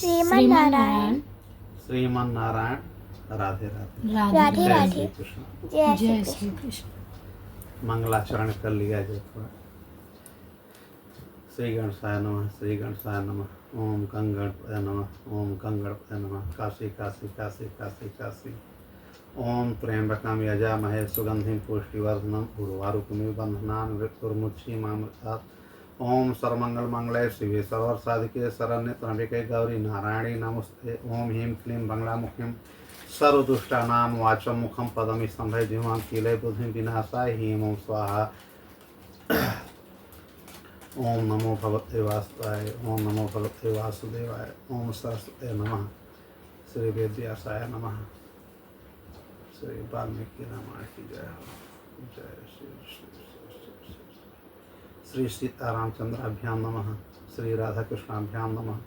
श्रीमन नारायण। श्रीमन नारायण। राधे राधे। राधे जय राधे। श्री कृष्ण। जय श्री कृष्ण। मंगलाचरण कर लिया जाए थोड़ा। श्री गणेशाय नमः। श्री गणेशाय नमः। ओम गंगणपतये नमः। ओम गंगणपतये नमः। काशी काशी काशी काशी काशी। ओम त्र्यंबकं यजामहे सुगंधिं पुष्टिवर्धनम् उर्वारुकमिव बन्धनान् मृत्युर्मुक्षीमामृतात्। ओम सर्वमंगल मंगले शिवे सर्वसाधिके शरण्ये त्र्यंबके गौरी नारायणी नमस्ते। ओम ह्रीं क्लीं बंगलामुखीं सर्वदुष्टानां वाचं मुखं पदं स्तंभे जिह्वां कीले बुद्धिं विनाशाय ह्रीं ओम स्वाहा। ओम नमो भगवते वासुदेवाय। ओम नमो भगवते वासुदेवाय। ओम सरस्वते नमः। श्री वेदव्यासाय नमः। श्री वाल्मीकि रामायण की जय हो। जय श्री सीतारामचंद्राभ्यां नमः। श्री राधाकृष्णाभ्यां नमः।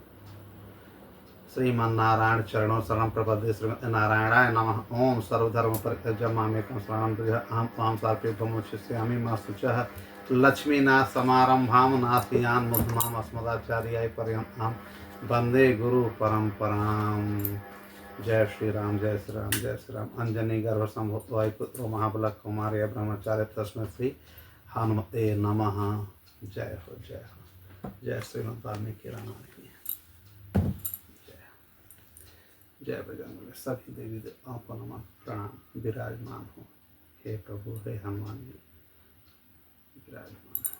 श्रीमन्नारायण चरणों शरणं प्रपद्ये। श्रीमते नारायणाय नमः। ओम सर्वधर्म परित्यज्य मामेकं शरणं व्रज। अहं त्वां सर्वपापेभ्यो मोक्षयिष्यामि मा शुचः। लक्ष्मीनाथ समारंभां नास्तियान् मध्यमाम् अस्मदाचार्याय पर्यन्तां वन्दे गुरु परंपराम्। जय श्री राम। जय श्री राम। जय श्री राम। अंजनी गर्भ संभूत वायुपुत्रो महाबल कुमार्य ब्रह्मचार्य तस्मै श्री हनुमते नमः। जय हो जय हो। जय श्रीमद् वाल्मीकि रामायण की जय। जय बजरंगबली। सभी देवी देवताओं को नमः प्रणाम। विराजमान हो हे प्रभु हे हनुमान जी विराजमान हो।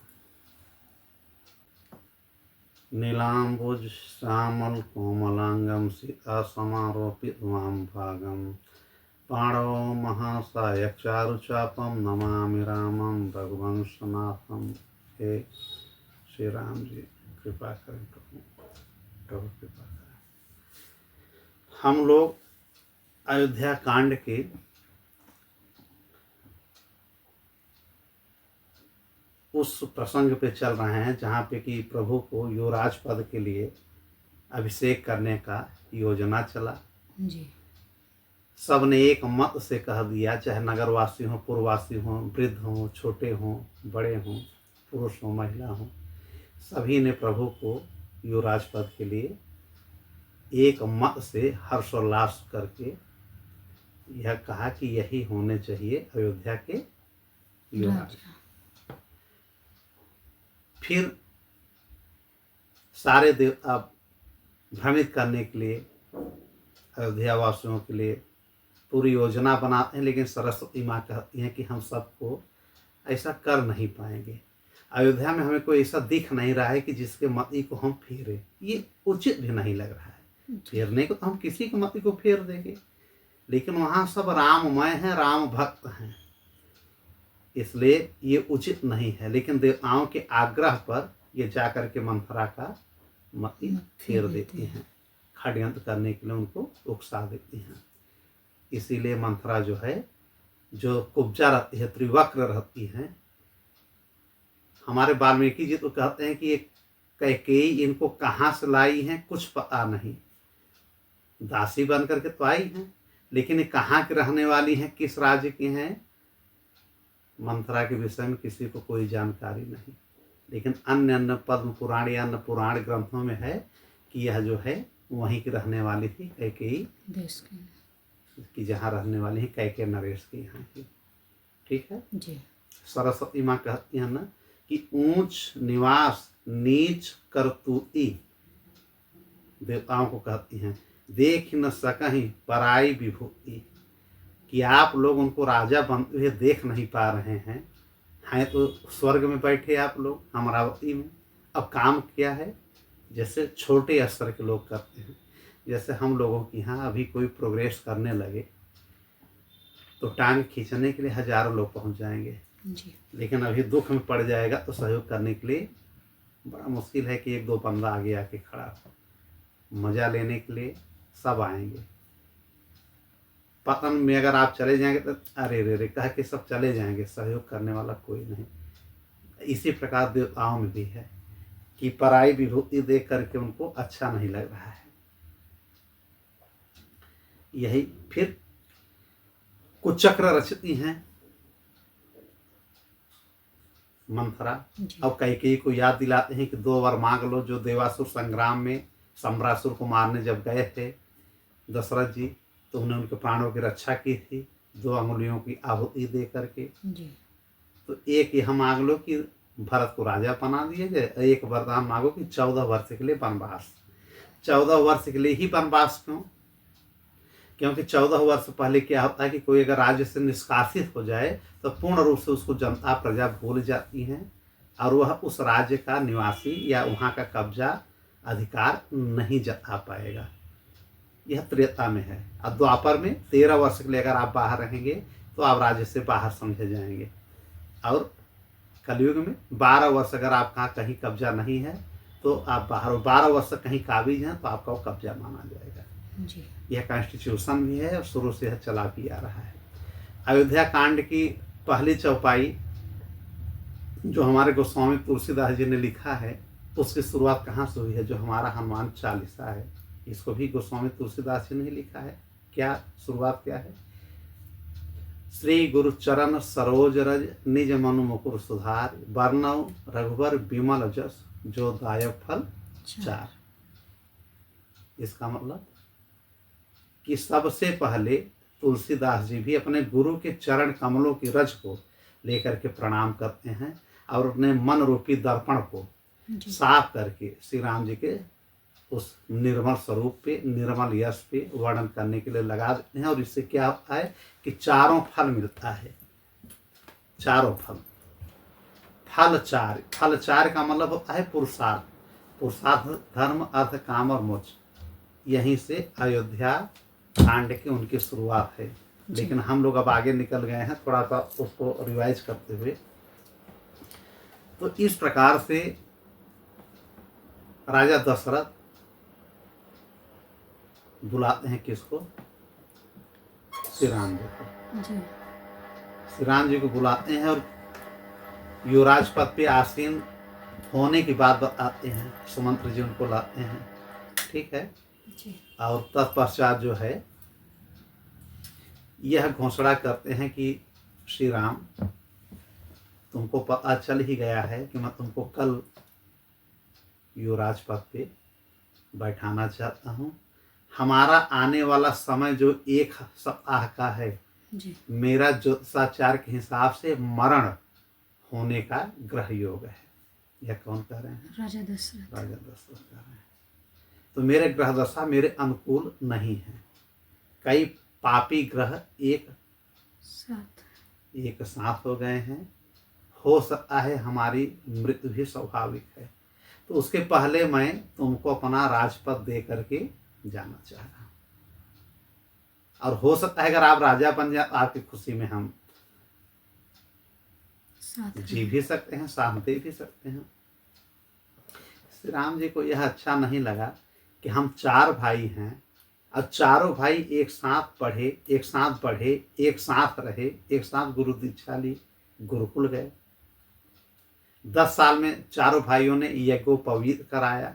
नीलाम्बुज श्यामल कोमलांगम सीता समारोपित वाम भागम। पाणो महासायक चारुचापम नमामि रामं रघुवंशनाथम। हे श्री राम जी कृपा करें प्रभु। प्रभु कृपा करें। हम लोग अयोध्या कांड के उस प्रसंग पे चल रहे हैं जहाँ पे कि प्रभु को युवराज पद के लिए अभिषेक करने का योजना चला जी। सब ने एक मत से कह दिया, चाहे नगरवासी हों, पुरवासी हों, वृद्ध हों, छोटे हों, बड़े हों, पुरुष हों, महिला हों, सभी ने प्रभु को युवराज पद के लिए एक मत से हर्षोल्लास करके यह कहा कि यही होने चाहिए अयोध्या के युवराज। फिर सारे देवता भ्रमित करने के लिए अयोध्या वासियों के लिए पूरी योजना बनाते हैं, लेकिन सरस्वती माँ कहती हैं कि हम सबको ऐसा कर नहीं पाएंगे। अयोध्या में हमें कोई ऐसा दिख नहीं रहा है कि जिसके मति को हम फेरें। ये उचित भी नहीं लग रहा है। फेरने को तो हम किसी के मति को फेर देंगे, लेकिन वहाँ सब राममय हैं, राम भक्त हैं, इसलिए ये उचित नहीं है। लेकिन देवताओं के आग्रह पर ये जाकर के मंथरा का मति फेर देती हैं, षड्यंत्र करने के लिए उनको उकसा देती हैं। इसीलिए मंथरा जो है, जो कुब्जा रहती है, त्रिवक्र रहती हैं। हमारे वाल्मीकि जी तो कहते हैं कि ये कैकेयी इनको कहाँ से लाई हैं कुछ पता नहीं। दासी बन करके तो आई हैं, लेकिन ये कहाँ की रहने वाली हैं, किस राज्य की हैं, मंथरा के विषय में किसी को कोई जानकारी नहीं। लेकिन अन्य अन्य पद्म पुराण या अन्य पुराण ग्रंथों में है कि यह जो है वहीं की रहने वाली थी, कैकेयी देश की जहाँ रहने वाली है, कैके नरेश की यहाँ की। ठीक है जी। सरस्वती माँ कहती हैं ना कि ऊंच निवास नीच करतूती, देवताओं को कहती हैं, देख न सकहीं पराई विभूति, कि आप लोग उनको राजा बनते हुए देख नहीं पा रहे हैं तो स्वर्ग में बैठे आप लोग अमरावती में। अब काम क्या है, जैसे छोटे स्तर के लोग करते हैं। जैसे हम लोगों के यहाँ अभी कोई प्रोग्रेस करने लगे तो टांग खींचने के लिए हजारों लोग पहुँच जाएंगे जी। लेकिन अभी दुख में पड़ जाएगा तो सहयोग करने के लिए बड़ा मुश्किल है कि एक दो बंदा आगे आके खड़ा हो। मज़ा लेने के लिए सब आएंगे। पतन में अगर आप चले जाएंगे तो अरे रे रे कह के सब चले जाएंगे, सहयोग करने वाला कोई नहीं। इसी प्रकार देवताओं में भी है कि पराई विभूति देख करके उनको अच्छा नहीं लग रहा है। यही फिर कुचक्र रचती हैं मंथरा। अब कैकेयी को याद दिलाते हैं कि 2 वर मांग लो जो देवासुर संग्राम में सम्रासुर को मारने जब गए थे दशरथ जी, तो उन्होंने उनके प्राणों की रक्षा की थी 2 अंगुलियों की आहुति दे करके। जी। तो एक यह मांग लो कि भरत को राजा बना दिए गए, एक वरदान मांगो कि 14 वर्ष के लिए वनवास। 14 वर्ष के लिए ही वनवास क्यों? क्योंकि 14 वर्ष पहले क्या होता है कि कोई अगर राज्य से निष्कासित हो जाए तो पूर्ण रूप से उसको जनता प्रजा भूल जाती है और वह उस राज्य का निवासी या वहाँ का कब्जा अधिकार नहीं जता पाएगा। यह त्रेता में है। और द्वापर में 13 वर्ष के लिए अगर आप बाहर रहेंगे तो आप राज्य से बाहर समझे जाएंगे। और कलयुग में 12 वर्ष अगर आपका कहीं कब्जा नहीं है तो आप बाहर, 12 वर्ष कहीं काबिज हैं तो आपका वो कब्जा माना जाएगा। जी। यह कॉन्स्टिट्यूशन भी है और शुरू से यह चला भी आ रहा है। अयोध्या कांड की पहली चौपाई जो हमारे गोस्वामी तुलसीदास जी ने लिखा है उसकी शुरुआत कहाँ से हुई है? जो हमारा हनुमान चालीसा है, इसको भी गोस्वामी तुलसीदास जी ने लिखा है। क्या शुरुआत क्या है? श्री गुरु चरण सरोज रज निज मनु मुकुर सुधार वर्णव रघुबर विमल जस जो दायक फल 4। इसका मतलब कि सबसे पहले तुलसीदास जी भी अपने गुरु के चरण कमलों की रज को लेकर के प्रणाम करते हैं और अपने मन रूपी दर्पण को साफ करके श्री राम जी के उस निर्मल स्वरूप पे, निर्मल यश पे वर्णन करने के लिए लगा देते हैं। और इससे क्या होता है कि 4 फल मिलता है। 4 फल, फल 4। फल 4 का मतलब होता है पुरुषार्थ। पुरुषार्थ धर्म अर्थ काम और मोक्ष। यहीं से अयोध्या कांड की उनकी शुरुआत है। लेकिन हम लोग अब आगे निकल गए हैं थोड़ा सा उसको रिवाइज करते हुए। तो इस प्रकार से राजा दशरथ बुलाते हैं किसको? श्री राम जी को। श्री राम जी को बुलाते हैं और युवराज पद पे आसीन होने की बात बताते हैं। सुमंत्र जी उनको लाते हैं, ठीक है जी। और तत्पश्चात जो है यह घोषणा करते हैं कि श्री राम, तुमको पता चल ही गया है कि मैं तुमको कल युवराज पद पे बैठाना चाहता हूँ। हमारा आने वाला समय जो 1 सप्ताह का है जी। मेरा ज्योतिषाचार के हिसाब से मरण होने का ग्रह योग है। यह कौन कह रहे हैं? राजा दशरथ। राजा दशरथ कह रहे हैं। तो मेरे ग्रह दशा मेरे अनुकूल नहीं है। कई पापी ग्रह एक साथ हो गए हैं। हो सकता है हमारी मृत्यु भी स्वाभाविक है। तो उसके पहले मैं तुमको अपना राजपद दे करके जाना चाह रहा हूँ। और हो सकता है अगर आप राजा बन जाए आपकी खुशी में हम जी भी सकते हैं, साथ दे भी सकते हैं। श्री राम जी को यह अच्छा नहीं लगा कि हम 4 भाई हैं और चारों भाई एक साथ पढ़े, एक साथ बढ़े, एक साथ रहे, एक साथ गुरु दीक्षा ली, गुरुकुल गए। 10 साल में चारों भाइयों ने यज्ञोपवीत कराया।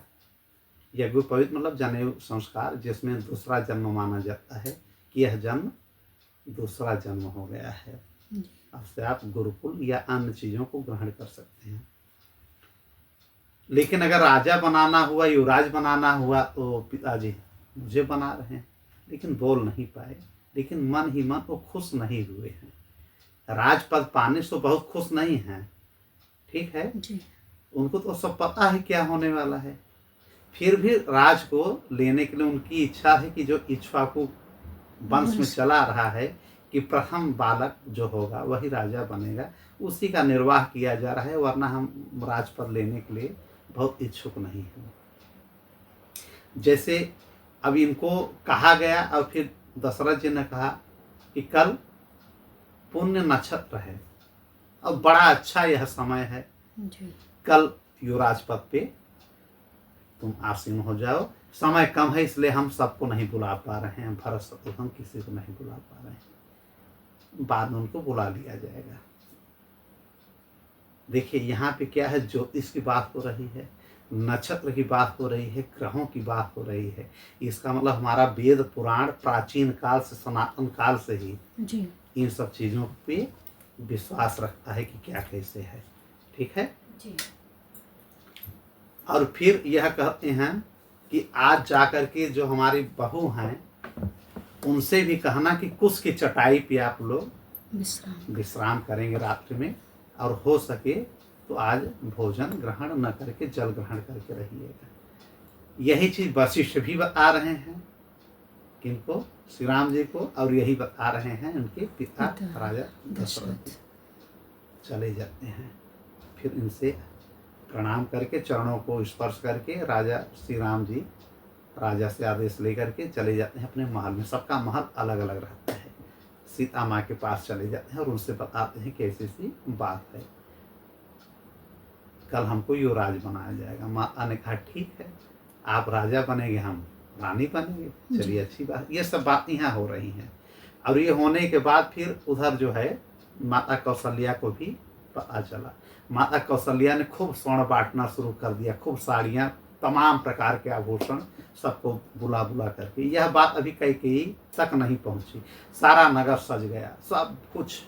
यज्ञोपवीत मतलब जनेऊ संस्कार, जिसमें दूसरा जन्म माना जाता है कि यह जन्म दूसरा जन्म हो गया है। अब से आप गुरुकुल या अन्य चीज़ों को ग्रहण कर सकते हैं। लेकिन अगर राजा बनाना हुआ, युवराज बनाना हुआ तो पिताजी मुझे बना रहे हैं, लेकिन बोल नहीं पाए। लेकिन मन ही मन वो खुश नहीं हुए हैं। राजपद पाने से बहुत खुश नहीं हैं, ठीक है जी। उनको तो सब पता है क्या होने वाला है। फिर भी राज को लेने के लिए उनकी इच्छा है कि जो इक्ष्वाकु वंश में चला रहा है कि प्रथम बालक जो होगा वही राजा बनेगा, उसी का निर्वाह किया जा रहा है। वरना हम राजपद लेने के लिए बहुत इच्छुक नहीं हैं। जैसे अब इनको कहा गया और फिर दशरथ जी ने कहा कि कल पुण्य नक्षत्र है और बड़ा अच्छा यह समय है जी। कल युवराज पद पे तुम आसीन हो जाओ। समय कम है इसलिए हम सबको नहीं बुला पा रहे हैं, भरत शत्रुघ्न किसी को नहीं बुला पा रहे हैं, बाद में उनको बुला लिया जाएगा। देखिए यहाँ पे क्या है, ज्योतिष की बात हो रही है, नक्षत्र की बात हो रही है, ग्रहों की बात हो रही है। इसका मतलब हमारा वेद पुराण प्राचीन काल से, सनातन काल से ही जी। इन सब चीज़ों पे विश्वास रखता है कि क्या कैसे है, ठीक है जी। और फिर यह कहते हैं कि आज जा कर के जो हमारी बहू हैं उनसे भी कहना कि कुछ की चटाई पे आप लोग विश्राम करेंगे रात्रि में, और हो सके तो आज भोजन ग्रहण न करके जल ग्रहण करके रहिएगा। यही चीज वशिष्ठ भी बता रहे हैं किनको, श्री राम जी को, और यही बता रहे हैं उनके पिता राजा दशरथ। चले जाते हैं, फिर इनसे प्रणाम करके चरणों को स्पर्श करके राजा श्री राम जी राजा से आदेश लेकर के चले जाते हैं अपने महल में। सबका महल अलग अलग रहता है। सीता माँ के पास चले जाते हैं और उनसे बताते हैं कि ऐसी सी बात है, कल हमको युवराज बनाया जाएगा। माता ने कहा ठीक है, आप राजा बनेंगे, हम रानी बनेंगे, चलिए अच्छी बात। ये सब बातें यहाँ हो रही हैं। और ये होने के बाद फिर उधर जो है माता कौशल्या को भी पता चला। माता कौशल्या ने खूब स्वर्ण बांटना शुरू कर दिया, खूब साड़ियाँ, तमाम प्रकार के आभूषण सबको बुला बुला करके। यह बात अभी कैकेयी तक नहीं पहुंची। सारा नगर सज गया, सब कुछ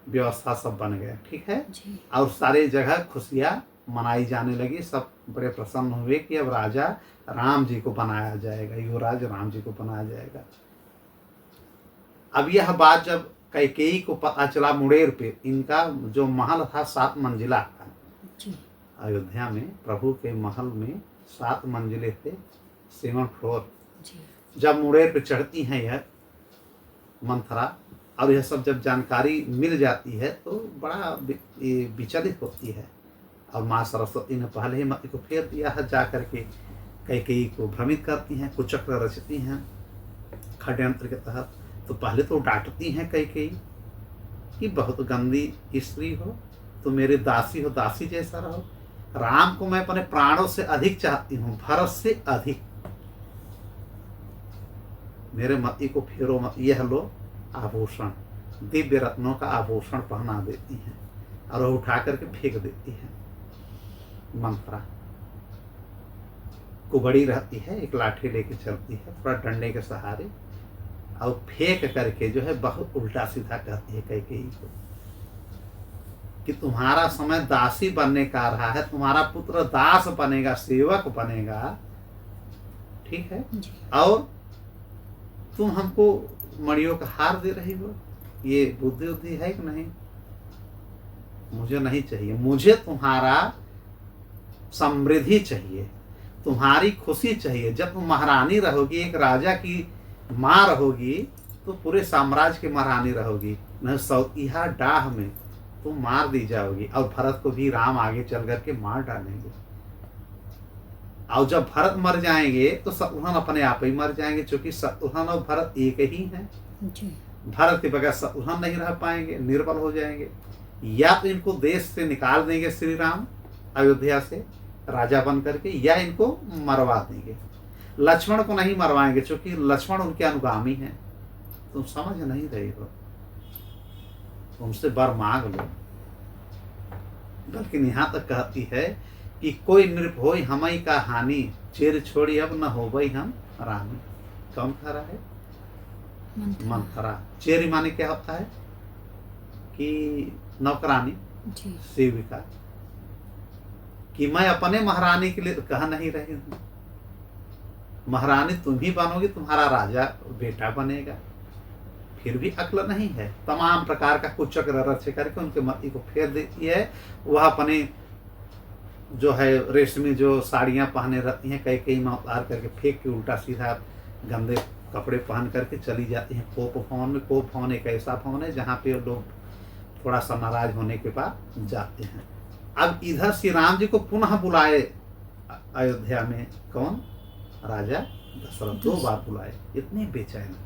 व्यवस्था सब बन गया, ठीक है। और सारे जगह खुशियाँ मनाई जाने लगी। सब बड़े प्रसन्न हुए कि अब राजा राम जी को बनाया जाएगा, युवराज राम जी को बनाया जाएगा। अब यह बात जब कैकेयी को पता चला, मुड़ेर पे इनका जो महल था 7 मंजिला था। अयोध्या में प्रभु के महल में 7 मंजिले थे, 7 फ्लोर। जब मुड़ेर पे चढ़ती हैं यह मंथरा, और यह सब जब जानकारी मिल जाती है तो बड़ा विचलित होती है। और माँ सरस्वती ने पहले ही मति को फेर दिया है, जा करके कैकेयी को भ्रमित करती हैं, कुचक्र रचती हैं षड्यंत्र के तहत। तो पहले तो डांटती हैं कैकेयी कि बहुत गंदी स्त्री हो, तो मेरे दासी हो, दासी जैसा रहो। राम को मैं अपने प्राणों से अधिक चाहती हूँ, भरत से अधिक। मेरे मति को फेरो मत। यह लो आभूषण, दिव्य रत्नों का आभूषण पहना देती हैं और वह उठा करके फेंक देती है। मंथरा कुबड़ी रहती है, एक लाठी लेके चलती है पूरा डंडे के सहारे, और फेंक करके जो है बहुत उल्टा सीधा कहती है कैकेयी को कि तुम्हारा समय दासी बनने का रहा है, तुम्हारा पुत्र दास बनेगा, सेवक बनेगा, ठीक है। और तुम हमको मणियों का हार दे रही हो, ये बुद्धि उद्धि है कि नहीं? मुझे नहीं चाहिए, मुझे तुम्हारा समृद्धि चाहिए, तुम्हारी खुशी चाहिए। जब तुम महारानी रहोगी, एक राजा की माँ रहोगी, तो पूरे साम्राज्य की महारानी रहोगी। नहीं सौतिहा डाह में तुम मार दी जाओगी, और भरत को भी राम आगे चल करके मार डालेंगे। और जब भरत मर जाएंगे तो शत्रुघ्न अपने आप ही मर जाएंगे, क्योंकि शत्रुघ्न और भरत एक ही हैं। भरत के बगैर शत्रुघ्न नहीं रह पाएंगे, निर्बल हो जाएंगे। या तो इनको देश से निकाल देंगे श्री राम अयोध्या से राजा बन करके, या इनको मरवा देंगे। लक्ष्मण को नहीं मरवाएंगे, क्योंकि लक्ष्मण उनके अनुगामी हैं। तुम समझ नहीं रही हो, तुमसे वर मांग लो। बल्कि यहाँ तक कहती है कि कोई नृप होई हमई का हानि, चेर छोड़ी अब न होबई हम रानी। कौन कह रहा है? मंथरा। चेरी माने क्या होता है कि नौकरानी, सेविका, कि मैं अपने महारानी के लिए तो कह नहीं रही हूँ। महारानी तुम ही बनोगी, तुम्हारा राजा बेटा बनेगा। फिर भी अक्ल नहीं है, तमाम प्रकार का कुचक्र रच करके उनके मति को फेर देती है। वह अपने जो है रेशमी जो साड़ियाँ पहने रहती हैं, कई में उतार करके फेंक के उल्टा सीधा गंदे कपड़े पहन करके चली जाती हैं कोप भवन में। कोप भवन एक ऐसा भवन है जहाँ पे लोग थोड़ा सा नाराज होने के बाद जाते हैं। अब इधर श्री राम जी को पुनः बुलाए अयोध्या में, कौन? राजा दशरथ। 2 बार बुलाए, इतने बेचैन।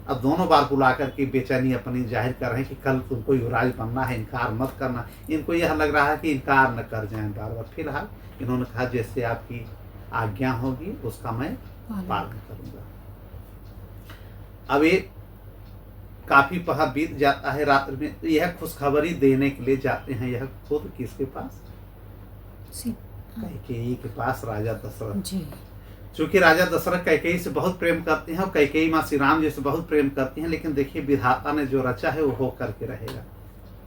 अब दोनों बार बुला करके बेचैनी अपनी जाहिर कर रहे हैं कि कल तुमको युवराज बनना है, इनकार मत करना। इनको यह लग रहा है कि इनकार न कर जाएं बार बार। फिलहाल इन्होंने कहा जैसे आपकी आज्ञा होगी उसका मैं पालन करूंगा। अब ये काफी पहर बीत जाता है रात्रि में, तो यह खुशखबरी देने के लिए जाते हैं। यह खुद किसके पास? कैकेयी के पास, राजा दशरथ। चूंकि राजा दशरथ कैकेयी से बहुत प्रेम करते हैं और कैकेयी माँ श्री राम जी से बहुत प्रेम करती हैं, लेकिन देखिए विधाता ने जो रचा है वो हो करके रहेगा।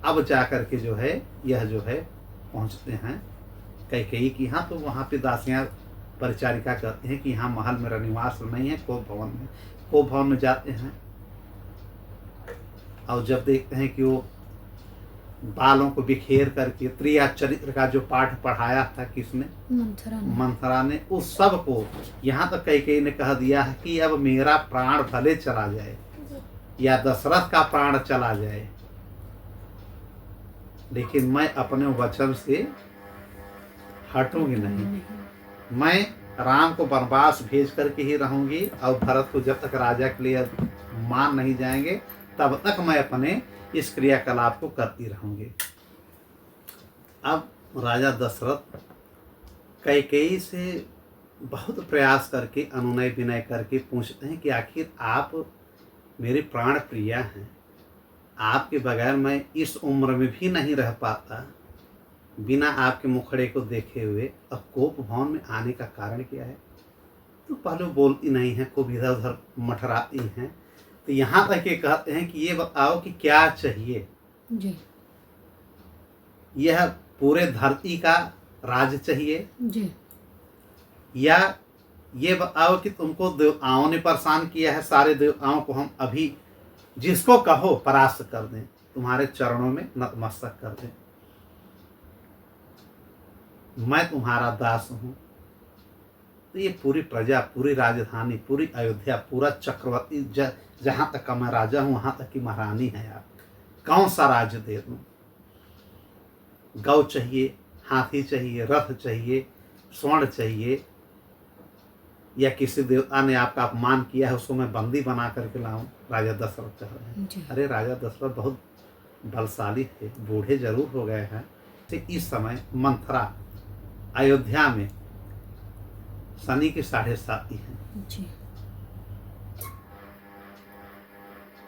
अब जा करके जो है यह जो है पहुँचते हैं कैकेयी की यहाँ, तो वहाँ पे दासियाँ परिचारिका कहते हैं कि यहाँ महल मेरा निवास नहीं है, कोप भवन में जाते हैं। और जब देखते हैं कि वो बालों को बिखेर करके त्रिया चरित्र का जो पाठ पढ़ाया था किसने, मंथरा ने, उस सब को यहाँ तक कई ने कह दिया है कि अब मेरा प्राण भले चला जाए या दशरथ का प्राण चला जाए, लेकिन मैं अपने वचन से हटूंगी नहीं। मैं राम को वनवास भेज करके ही रहूंगी और भरत को जब तक राजा के लिए मान नहीं जाएंगे तब तक मैं अपने इस क्रियाकलाप को करती रहूंगी। अब राजा दशरथ कैकेयी से बहुत प्रयास करके अनुनय विनय करके पूछते हैं कि आखिर आप मेरे प्राण प्रिया हैं, आपके बगैर मैं इस उम्र में भी नहीं रह पाता, बिना आपके मुखड़े को देखे हुए। अब कोप भवन में आने का कारण क्या है? तो पहले बोलती नहीं है, खूब इधर उधर मठराती हैं। तो यहाँ तक ये कहते हैं कि ये बताओ कि क्या चाहिए जी। यह पूरे धरती का राज चाहिए जी। या ये बताओ कि तुमको देवताओं ने परेशान किया है, सारे देवताओं को हम अभी जिसको कहो परास्त कर दें, तुम्हारे चरणों में नतमस्तक कर दें। मैं तुम्हारा दास हूं। तो ये पूरी प्रजा, पूरी राजधानी, पूरी अयोध्या, पूरा चक्रवर्ती, जहां तक का मैं राजा हूं वहां तक की महारानी है आप, कौन सा राज्य दे दूं? गौ चाहिए, हाथी चाहिए, रथ चाहिए, स्वर्ण चाहिए, या किसी देवता ने आपका अपमान किया है उसको मैं बंदी बना करके लाऊं? राजा दशरथ कह रहे हैं। अरे राजा दशरथ बहुत बलशाली थे, बूढ़े जरूर हो गए हैं। तो इस समय मंथरा अयोध्या में शनि की 7.5 है।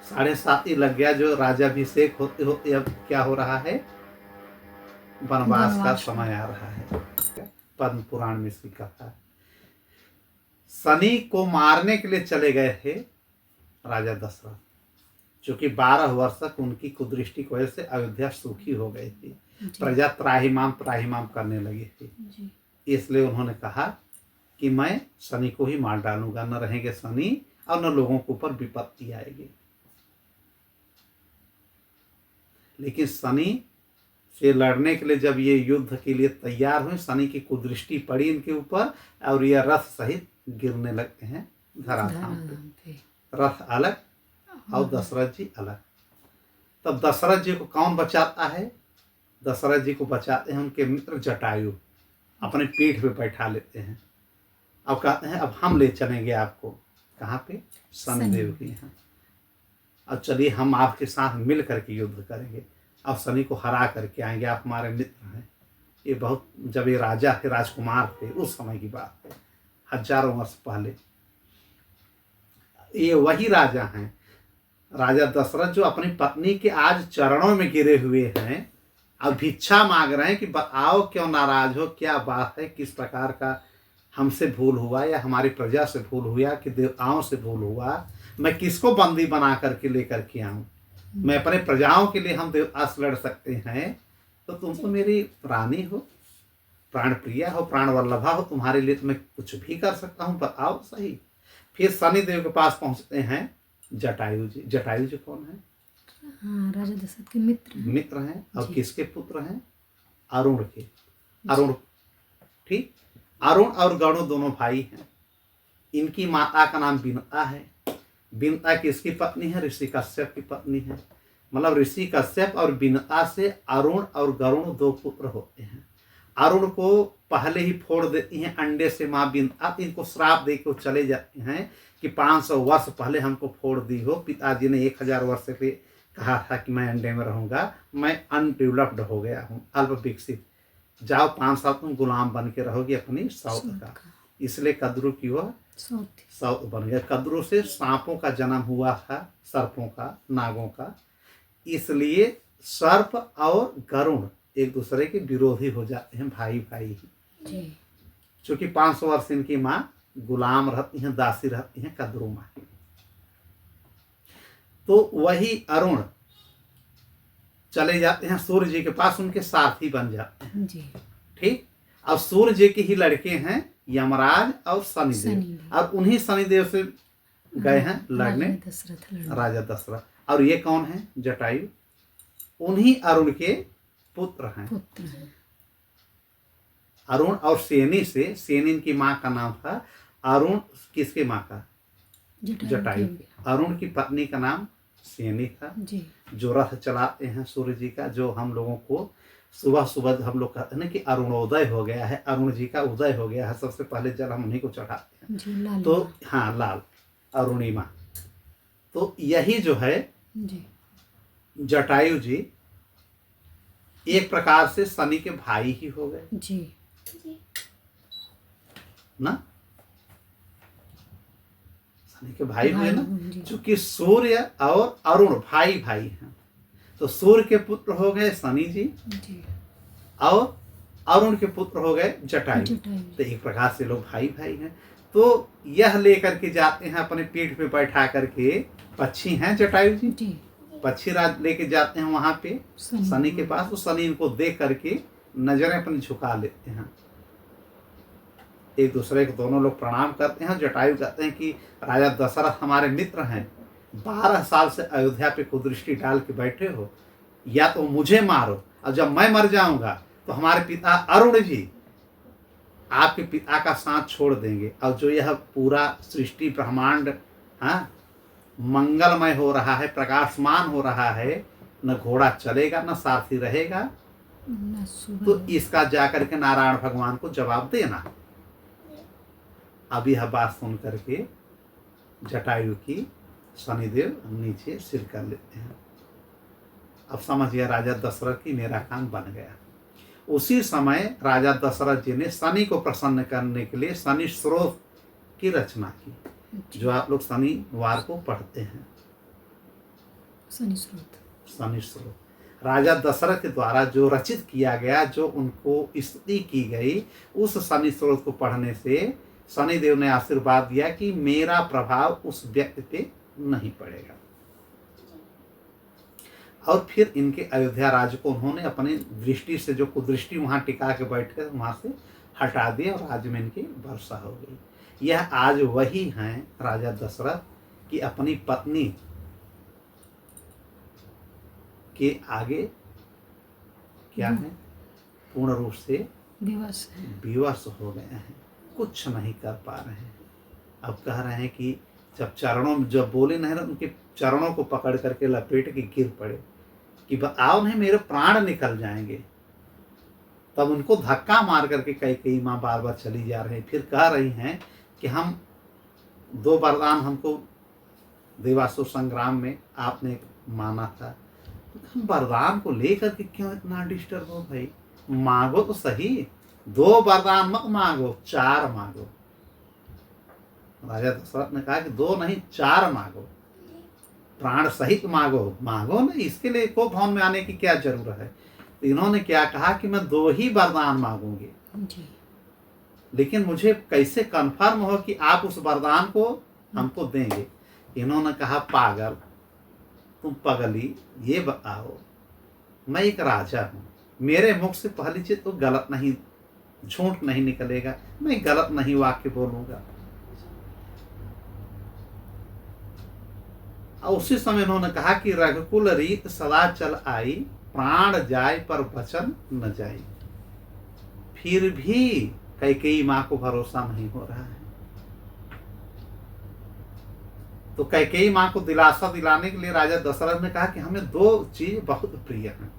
7.5 लग गया, जो राजाभिषेक होते होते अब क्या हो रहा है, वनवास का समय आ रहा है। पद्म पुराण में इसकी कथा है। शनि को मारने के लिए चले गए थे राजा दशरथ, चूंकि 12 वर्ष तक उनकी कुदृष्टि की वजह से अयोध्या सूखी हो गई थी, प्रजा त्राहिमाम करने लगी थी। इसलिए उन्होंने कहा कि मैं शनि को ही मार डालूंगा, न रहेंगे शनि और न लोगों के ऊपर विपत्ति आएगी। लेकिन शनि से लड़ने के लिए जब ये युद्ध के लिए तैयार हुए, शनि की कुदृष्टि पड़ी इनके ऊपर और ये रथ सहित गिरने लगते हैं धराधाम पे। रथ अलग और दशरथ जी अलग। तब दशरथ जी को कौन बचाता है? दशरथ जी को बचाते हैं उनके मित्र जटायु, अपने पीठ पे बैठा लेते हैं। अब कहते हैं अब हम ले चलेंगे आपको, कहाँ पे? शनिदेव के यहाँ। अब चलिए हम आपके साथ मिल करके युद्ध करेंगे, अब शनि को हरा करके आएंगे, आप हमारे मित्र हैं। ये बहुत, जब ये राजा थे, राजकुमार थे, उस समय की बात है, हजारों वर्ष पहले। ये वही राजा हैं, राजा दशरथ, जो अपनी पत्नी के आज चरणों में गिरे हुए हैं। अब भिक्षा मांग रहे हैं कि बताओ क्यों नाराज हो, क्या बात है, किस प्रकार का हमसे भूल हुआ या हमारी प्रजा से भूल हुआ कि देवताओं से भूल हुआ। मैं किसको बंदी बना करके लेकर के आऊं? मैं अपने प्रजाओं के लिए हम देवता से लड़ सकते हैं, तो तुम तो मेरी रानी हो, प्राण प्रिया हो, प्राण वल्लभा हो, तुम्हारे लिए तो मैं कुछ भी कर सकता हूँ, बताओ सही। फिर शनिदेव के पास पहुंचते हैं जटायु जी। जटायु जी कौन है? राजा दशरथ के मित्र हैं। और किसके पुत्र हैं? अरुण के। अरुण, ठीक, अरुण और गरुड़ दोनों भाई हैं। इनकी माता का नाम बिनता है। बिनता किसकी पत्नी है? ऋषि कश्यप की पत्नी है। मतलब ऋषि कश्यप और बिनता से अरुण और गरुड़ 2 पुत्र होते हैं। अरुण को पहले ही फोड़ देती हैं अंडे से माँ बिनता, इनको श्राप दे के चले जाते हैं कि 500 वर्ष पहले हमको फोड़ दी हो। पिताजी ने 1000 वर्ष से कहा था कि मैं अंडे में रहूंगा, मैं अनडेवलप्ड हो गया हूँ, अल्प विकसित, जाओ 5 साल तुम गुलाम बन के रहोगे अपनी सौत का। इसलिए कद्रू की वह सौत बन गया। कद्रू से सांपों का जन्म हुआ था, सर्पों का, नागों का। इसलिए सर्प और गरुड़ एक दूसरे के विरोधी हो जाते हैं, भाई भाई ही। चूंकि 500 वर्ष इनकी माँ गुलाम रहती हैं, दासी रहती हैं, कद्रू माँ। तो वही अरुण चले जाते हैं सूर्य जी के पास, उनके सारथी बन जाते हैं, ठीक। अब सूर्य जी के ही लड़के हैं यमराज और शनिदेव, शनिदेव। और उन्हीं शनिदेव से गए हैं लड़ने राजा दशरथ लड़ने। राजा दशरथ। और ये कौन है? जटायु, उन्हीं अरुण के पुत्र हैं। पुत्र हैं। अरुण और सेनी से, सेनी की माँ का नाम था। अरुण किसके माँ का? जटायु। अरुण की पत्नी का नाम सेनी था, जी। जो रथ चलाते हैं सूर्य जी का, जो हम लोगों को सुबह सुबह हम लोग कहते हैं ना कि अरुणोदय हो गया है, अरुण जी का उदय हो गया है, सबसे पहले जल हम उन्हीं को चढ़ाते हैं। जी, लाल तो माँ। हाँ, लाल अरुणिमा। तो यही जो है जी। जटायु जी एक प्रकार से शनि के भाई ही हो गए जी। ना, शनि के भाई हुए ना, जी। क्योंकि सूर्य और अरुण भाई भाई हैं। तो सूर्य के पुत्र हो गए शनि जी, जी। और अरुण के पुत्र हो गए जटायु। जटायु। तो एक प्रकार से लोग भाई भाई हैं। तो यह लेकर के जाते हैं अपने पीठ पे बैठा करके, पक्षी हैं जटायु जी, जी। पक्षी राज लेके जाते हैं वहां पे शनि के पास। तो शनि इनको देख करके नजरें अपनी झुका लेते हैं, एक दूसरे को दोनों लोग प्रणाम करते हैं। जटायु कहते हैं कि राजा दशरथ हमारे मित्र हैं, 12 साल से अयोध्या पे कुदृष्टि डाल के बैठे हो, या तो मुझे मारो, और जब मैं मर जाऊंगा तो हमारे पिता अरुण जी आपके पिता का साथ छोड़ देंगे, और जो यह पूरा सृष्टि ब्रह्मांड हाँ मंगलमय हो रहा है, प्रकाशमान हो रहा है, न घोड़ा चलेगा न सारथी रहेगा, तो इसका जाकर के नारायण भगवान को जवाब देना। अब यह बात सुन करके जटायु की शनिदेव नीचे सिर कर लेते हैं। अब समझिए राजा दशरथ की मेरा काम बन गया। उसी समय राजा दशरथ जी ने शनि को प्रसन्न करने के लिए शनि स्रोत की रचना की, जो आप लोग शनिवार को पढ़ते हैं। शनि स्रोत, शनि स्रोत राजा दशरथ के द्वारा जो रचित किया गया, जो उनको स्तुति की गई, उस शनि स्रोत को पढ़ने से शनिदेव ने आशीर्वाद दिया कि मेरा प्रभाव उस व्यक्ति पे नहीं पड़ेगा। और फिर इनके अयोध्या राज्य को उन्होंने अपनी दृष्टि से, जो कुदृष्टि वहां टिका के बैठे थे, वहां से हटा दिया और राज्य में इनकी वर्षा हो गई। यह आज वही हैं राजा दशरथ की अपनी पत्नी के आगे क्या है, पूर्ण रूप से विवश हो गए हैं, कुछ नहीं कर पा रहे हैं। अब कह रहे हैं कि जब चरणों में जब बोले नहीं, उनके चरणों को पकड़ करके लपेट के गिर पड़े कि आओ नहीं मेरे प्राण निकल जाएंगे। तब उनको धक्का मार करके कई माँ बार बार चली जा रही, फिर कह रही हैं कि हम 2 वरदान हमको देवासुर संग्राम में आपने माना था, तो हम वरदान को लेकर के क्यों इतना डिस्टर्ब हो भाई, मांगो तो सही, 2 वरदान मत मांगो, 4 मांगो। राजा दशरथ ने कहा कि 2 नहीं 4 मांगो, प्राण सहित मांगो, मांगो ना, इसके लिए को भवन में आने की क्या जरूरत है। तो इन्होंने क्या कहा कि मैं 2 ही वरदान मांगूंगी, लेकिन मुझे कैसे कंफर्म हो कि आप उस वरदान को हमको देंगे। इन्होंने कहा पागल, तुम पगली, ये बताओ मैं एक राजा हूं, मेरे मुख से पहली चीज तो गलत नहीं, झूठ नहीं निकलेगा, मैं गलत नहीं वाक्य बोलूंगा। और उसी समय उन्होंने कहा कि रघुकुल रीत सदा चल आई, प्राण जाए पर वचन न जाए। फिर भी कैकेयी माँ को भरोसा नहीं हो रहा है। तो कैकेयी माँ को दिलासा दिलाने के लिए राजा दशरथ ने कहा कि हमें 2 चीज बहुत प्रिय हैं।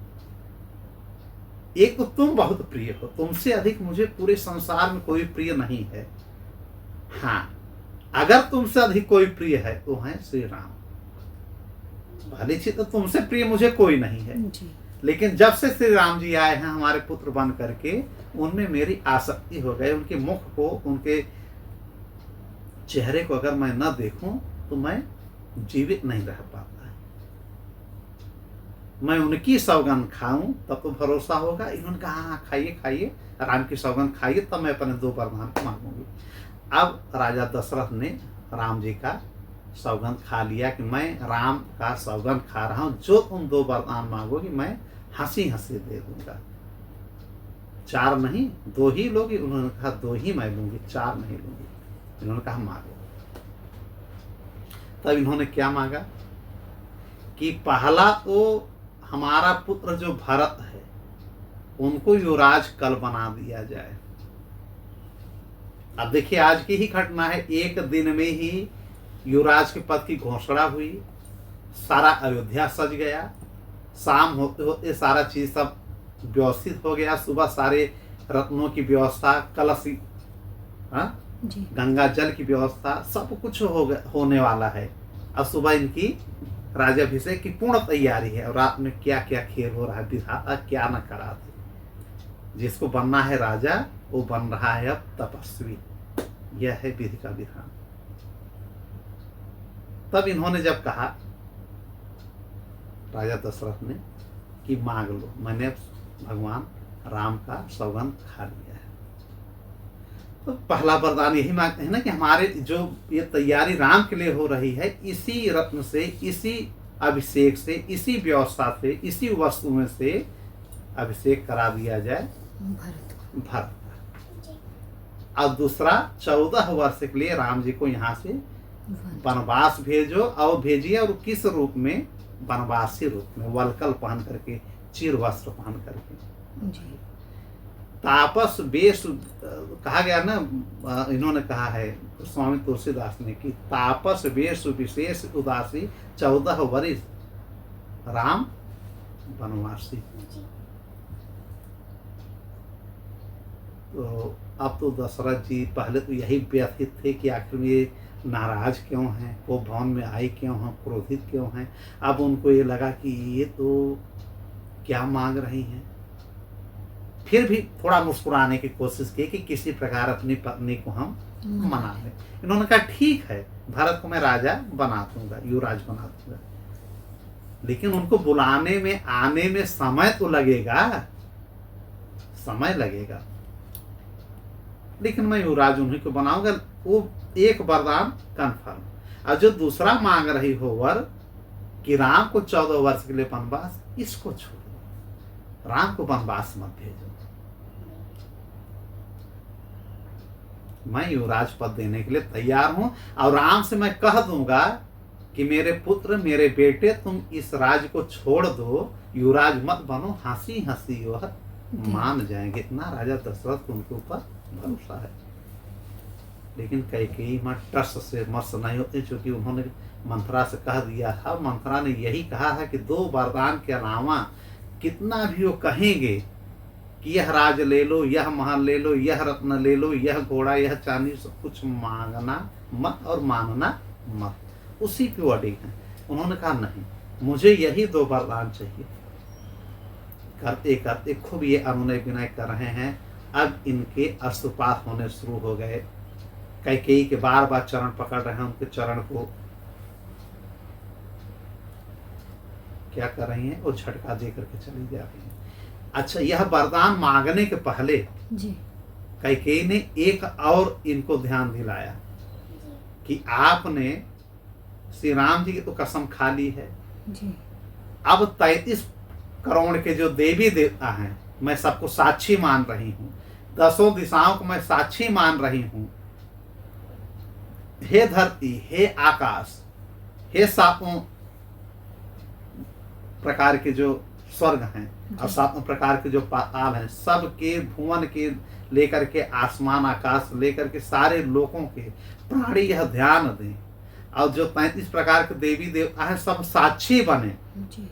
एक तो तुम बहुत प्रिय हो, तुमसे अधिक मुझे पूरे संसार में कोई प्रिय नहीं है। हाँ, अगर तुमसे अधिक कोई प्रिय है तो है श्री राम। भले ही तो तुमसे प्रिय मुझे कोई नहीं है, लेकिन जब से श्री राम जी आए हैं हमारे पुत्र बन करके, उनमें मेरी आसक्ति हो गई। उनके मुख को, उनके चेहरे को अगर मैं न देखूं तो मैं जीवित नहीं रह पाता है। मैं उनकी सौगंध खाऊं तब तो भरोसा होगा। इन्होंने कहा हाँ खाइए खाइए, राम की सौगंध खाइए, तब मैं अपने 2 वरदान मांगूंगी। अब राजा दशरथ ने राम जी का सौगंध खा लिया कि मैं राम का सौगंध खा रहा हूं, जो तुम 2 वरदान मांगोगी मैं हंसी हंसी दे दूंगा। 4 नहीं 2 ही लोगी? उन्होंने कहा 2 ही मैं लूंगी, 4 नहीं लूंगी। इन्होंने कहा मांगो। तब इन्होंने क्या मांगा कि पहला तो हमारा पुत्र जो भरत है उनको युवराज कल बना दिया जाए। अब देखिए आज की ही घटना है, एक दिन में ही युवराज के पद की घोषणा हुई, सारा अयोध्या सज गया, शाम होते होते सारा चीज सब व्यवस्थित हो गया, सुबह सारे रत्नों की व्यवस्था, कलश, जी गंगा जल की व्यवस्था, सब कुछ होने वाला है। अब सुबह इनकी राजाभिषेक की पूर्ण तैयारी है और रात में क्या क्या खेल हो रहा है, विधाता क्या न करा दे। जिसको बनना है राजा वो बन रहा है अब तपस्वी। यह है विधि का विधान। तब इन्होंने जब कहा राजा दशरथ ने कि मांग लो, मैंने भगवान राम का सौगंध खा लिया है। तो पहला वरदान यही मांगते हैं ना कि हमारे जो ये तैयारी राम के लिए हो रही है, इसी रत्न से, इसी अभिषेक से, इसी व्यवस्था से, इसी वस्तु में से अभिषेक करा दिया जाए भरत भरत। और दूसरा 14 वर्ष के लिए राम जी को यहाँ से वनवास भेजो, और भेजिए, और किस रूप में? वनवासी रूप में, वलकल पहन करके, चिर वस्त्र पहन करके। जी तापस वेश कहा गया ना, इन्होंने कहा है स्वामी तुलसीदास ने कि तापस वेश विशेष उदासी 14 वर्ष राम वनवासी। तो अब तो दशरथ जी पहले तो यही व्यथित थे कि आखिर ये नाराज क्यों हैं, वो भवन में आई क्यों हैं, क्रोधित क्यों हैं। अब उनको ये लगा कि ये तो क्या मांग रही हैं। फिर भी थोड़ा मुस्कुराने की कोशिश की कि किसी प्रकार अपनी पत्नी को हम मना लें। इन्होंने कहा ठीक है, भरत को मैं राजा बना दूंगा, युवराज बना दूंगा, लेकिन उनको बुलाने में, आने में समय तो लगेगा, समय लगेगा, लेकिन मैं युवराज उन्हीं को बनाऊंगा। वो एक वरदान कन्फर्म। और जो दूसरा मांग रही हो वर कि राम को 14 वर्ष के लिए वनवास, इसको छोड़ दो, राम को वनवास मत भेजो। मैं युवराज पद देने के लिए तैयार हूं, और राम से मैं कह दूंगा कि मेरे पुत्र, मेरे बेटे, तुम इस राज को छोड़ दो, युवराज मत बनो। हंसी हंसी वह मान जाएंगे। इतना राजा दशरथ को उनके ऊपर भरोसा है। लेकिन कैकेयी मां टस से मस नहीं होती, क्योंकि उन्होंने मंथरा से कह दिया था, मंथरा ने यही कहा है कि 2 वरदान के अलावा कितना भी वो कहेंगे कि यह राज ले लो, यह महल ले लो, यह रत्न ले लो, यह घोड़ा, यह चांदी, सब कुछ मांगना मत और मानना मत। उसी पे वो अड़िग हैं। उन्होंने कहा नहीं, मुझे यही 2 वरदान चाहिए। करते करते खूब ये अनुनय विनय कर रहे हैं। अब इनके अश्रुपात होने शुरू हो गए। कैकेयी के बार बार चरण पकड़ रहे हैं, उनके चरण को क्या कर रही हैं, वो झटका दे करके चली जा रही हैं। अच्छा, यह वरदान मांगने के पहले जी कैकेयी ने एक और इनको ध्यान दिलाया कि आपने श्री राम जी की तो कसम खा ली है, जी अब 33 करोड़ के जो देवी देवता हैं मैं सबको साक्षी मान रही हूँ, 10 दिशाओं को मैं साक्षी मान रही हूँ। हे धरती, हे आकाश, हे 7 प्रकार के जो स्वर्ग हैं और 7 प्रकार के जो पाताल हैं, सबके भुवन के लेकर के आसमान आकाश लेकर के सारे लोगों के प्राणी यह ध्यान दें, और जो 33 प्रकार के देवी देवता हैं सब साक्षी बने जी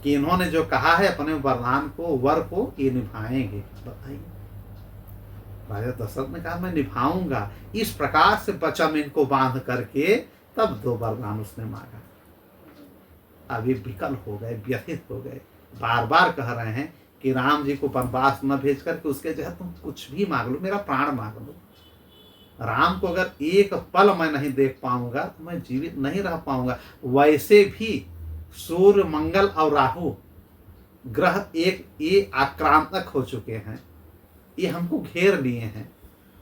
कि इन्होंने जो कहा है अपने वरदान को, वर को, ये निभाएंगे। बताइए, राजा दशरथ ने कहा मैं निभाऊंगा। इस प्रकार से वचन इनको बांध करके तब 2 वरदान उसने मांगा। अभी विकल हो गए, व्यथित हो गए, बार बार कह रहे हैं कि राम जी को वनवास न भेज करके उसके जगह तुम कुछ भी मांग लो, मेरा प्राण मांग लो। राम को अगर एक पल मैं नहीं देख पाऊंगा तो मैं जीवित नहीं रह पाऊंगा। वैसे भी सूर्य, मंगल और राहु ग्रह ये आक्रांतक हो चुके हैं, ये हमको घेर लिए हैं।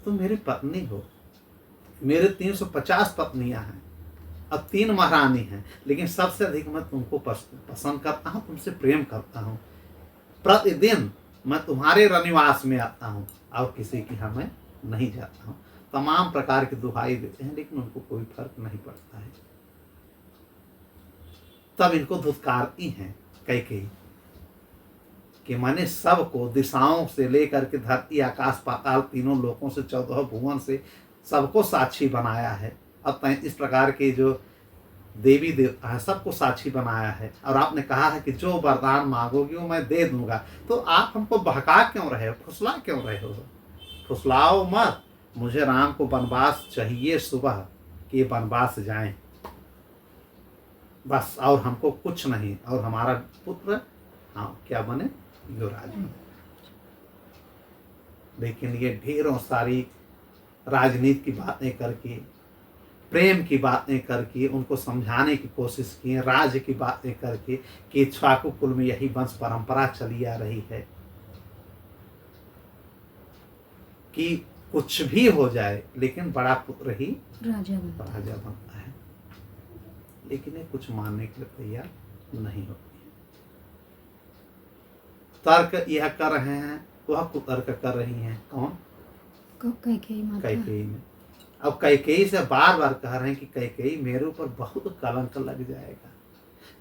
तुम मेरी पत्नी हो, मेरे 350 पत्नियां हैं, अब 3 महारानी हैं, लेकिन सबसे अधिक मैं तुमको पसंद करता हूं, तुमसे प्रेम करता हूं। प्रतिदिन मैं तुम्हारे रनिवास में आता हूँ और किसी की यहाँ मैं नहीं जाता हूँ। तमाम प्रकार की दुहाई देते हैं, लेकिन उनको कोई फर्क नहीं पड़ता है। तब इनको धुतकारती हैं कैकेयी कि मैंने सबको दिशाओं से लेकर के धरती आकाश पाताल तीनों लोकों से 14 भुवन से सबको साक्षी बनाया है। अब 33 प्रकार के जो देवी देवता है सबको साक्षी बनाया है, और आपने कहा है कि जो वरदान मांगोगे वो मैं दे दूंगा। तो आप हमको बहका क्यों रहे हो, फुसला क्यों रहे हो? फुसलाओ मत। मुझे राम को वनवास चाहिए सुबह कि वनवास जाएं बस, और हमको कुछ नहीं। और हमारा पुत्र हाँ क्या बने, युवराज बने। लेकिन ये ढेरों सारी राजनीति की बातें करके, प्रेम की बातें करके उनको समझाने की कोशिश की, राज्य की बातें करके कि इक्ष्वाकु कुल में यही वंश परंपरा चली आ रही है कि कुछ भी हो जाए लेकिन बड़ा पुत्र ही राजा बनता है। लेकिन ये कुछ मानने के लिए तैयार नहीं होती है। तर्क यह कर रहे हैं, वह कुतर्क कर रही हैं। कौन? कैकेयी में। अब कैकेयी से बार बार कह रहे हैं कि कैकेयी मेरे ऊपर बहुत कलंक लग जाएगा।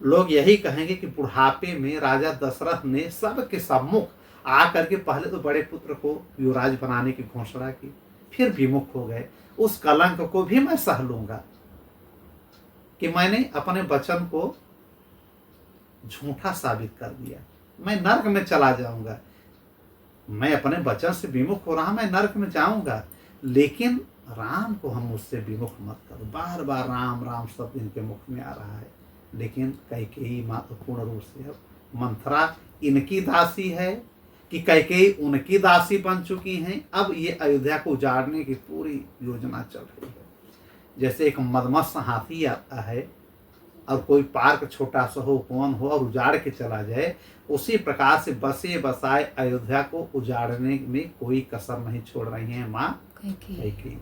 लोग यही कहेंगे कि बुढ़ापे में राजा दशरथ ने सबके सम्मुख आकर के पहले तो बड़े पुत्र को युवराज बनाने की घोषणा की, फिर विमुख हो गए। उस कलंक को भी मैं सह लूंगा कि मैंने अपने वचन को झूठा साबित कर दिया। मैं नरक में चला जाऊंगा। मैं अपने वचन से विमुख हो रहा, मैं नरक में जाऊंगा, लेकिन राम को हम मुझसे विमुख मत करो। बार बार राम राम शब्द इनके मुख में आ रहा है, लेकिन कैकेयी महत्वपूर्ण रूप से अब मंथरा इनकी दासी है कि कैकेयी उनकी दासी बन चुकी हैं। अब ये अयोध्या को उजाड़ने की पूरी योजना चल रही है। जैसे एक मदमस्त हाथी आता है और कोई पार्क छोटा सा हो, कौन हो, और उजाड़ के चला जाए, उसी प्रकार से बसे बसाए अयोध्या को उजाड़ने में कोई कसर नहीं छोड़ रही हैं माँ कैकेयी।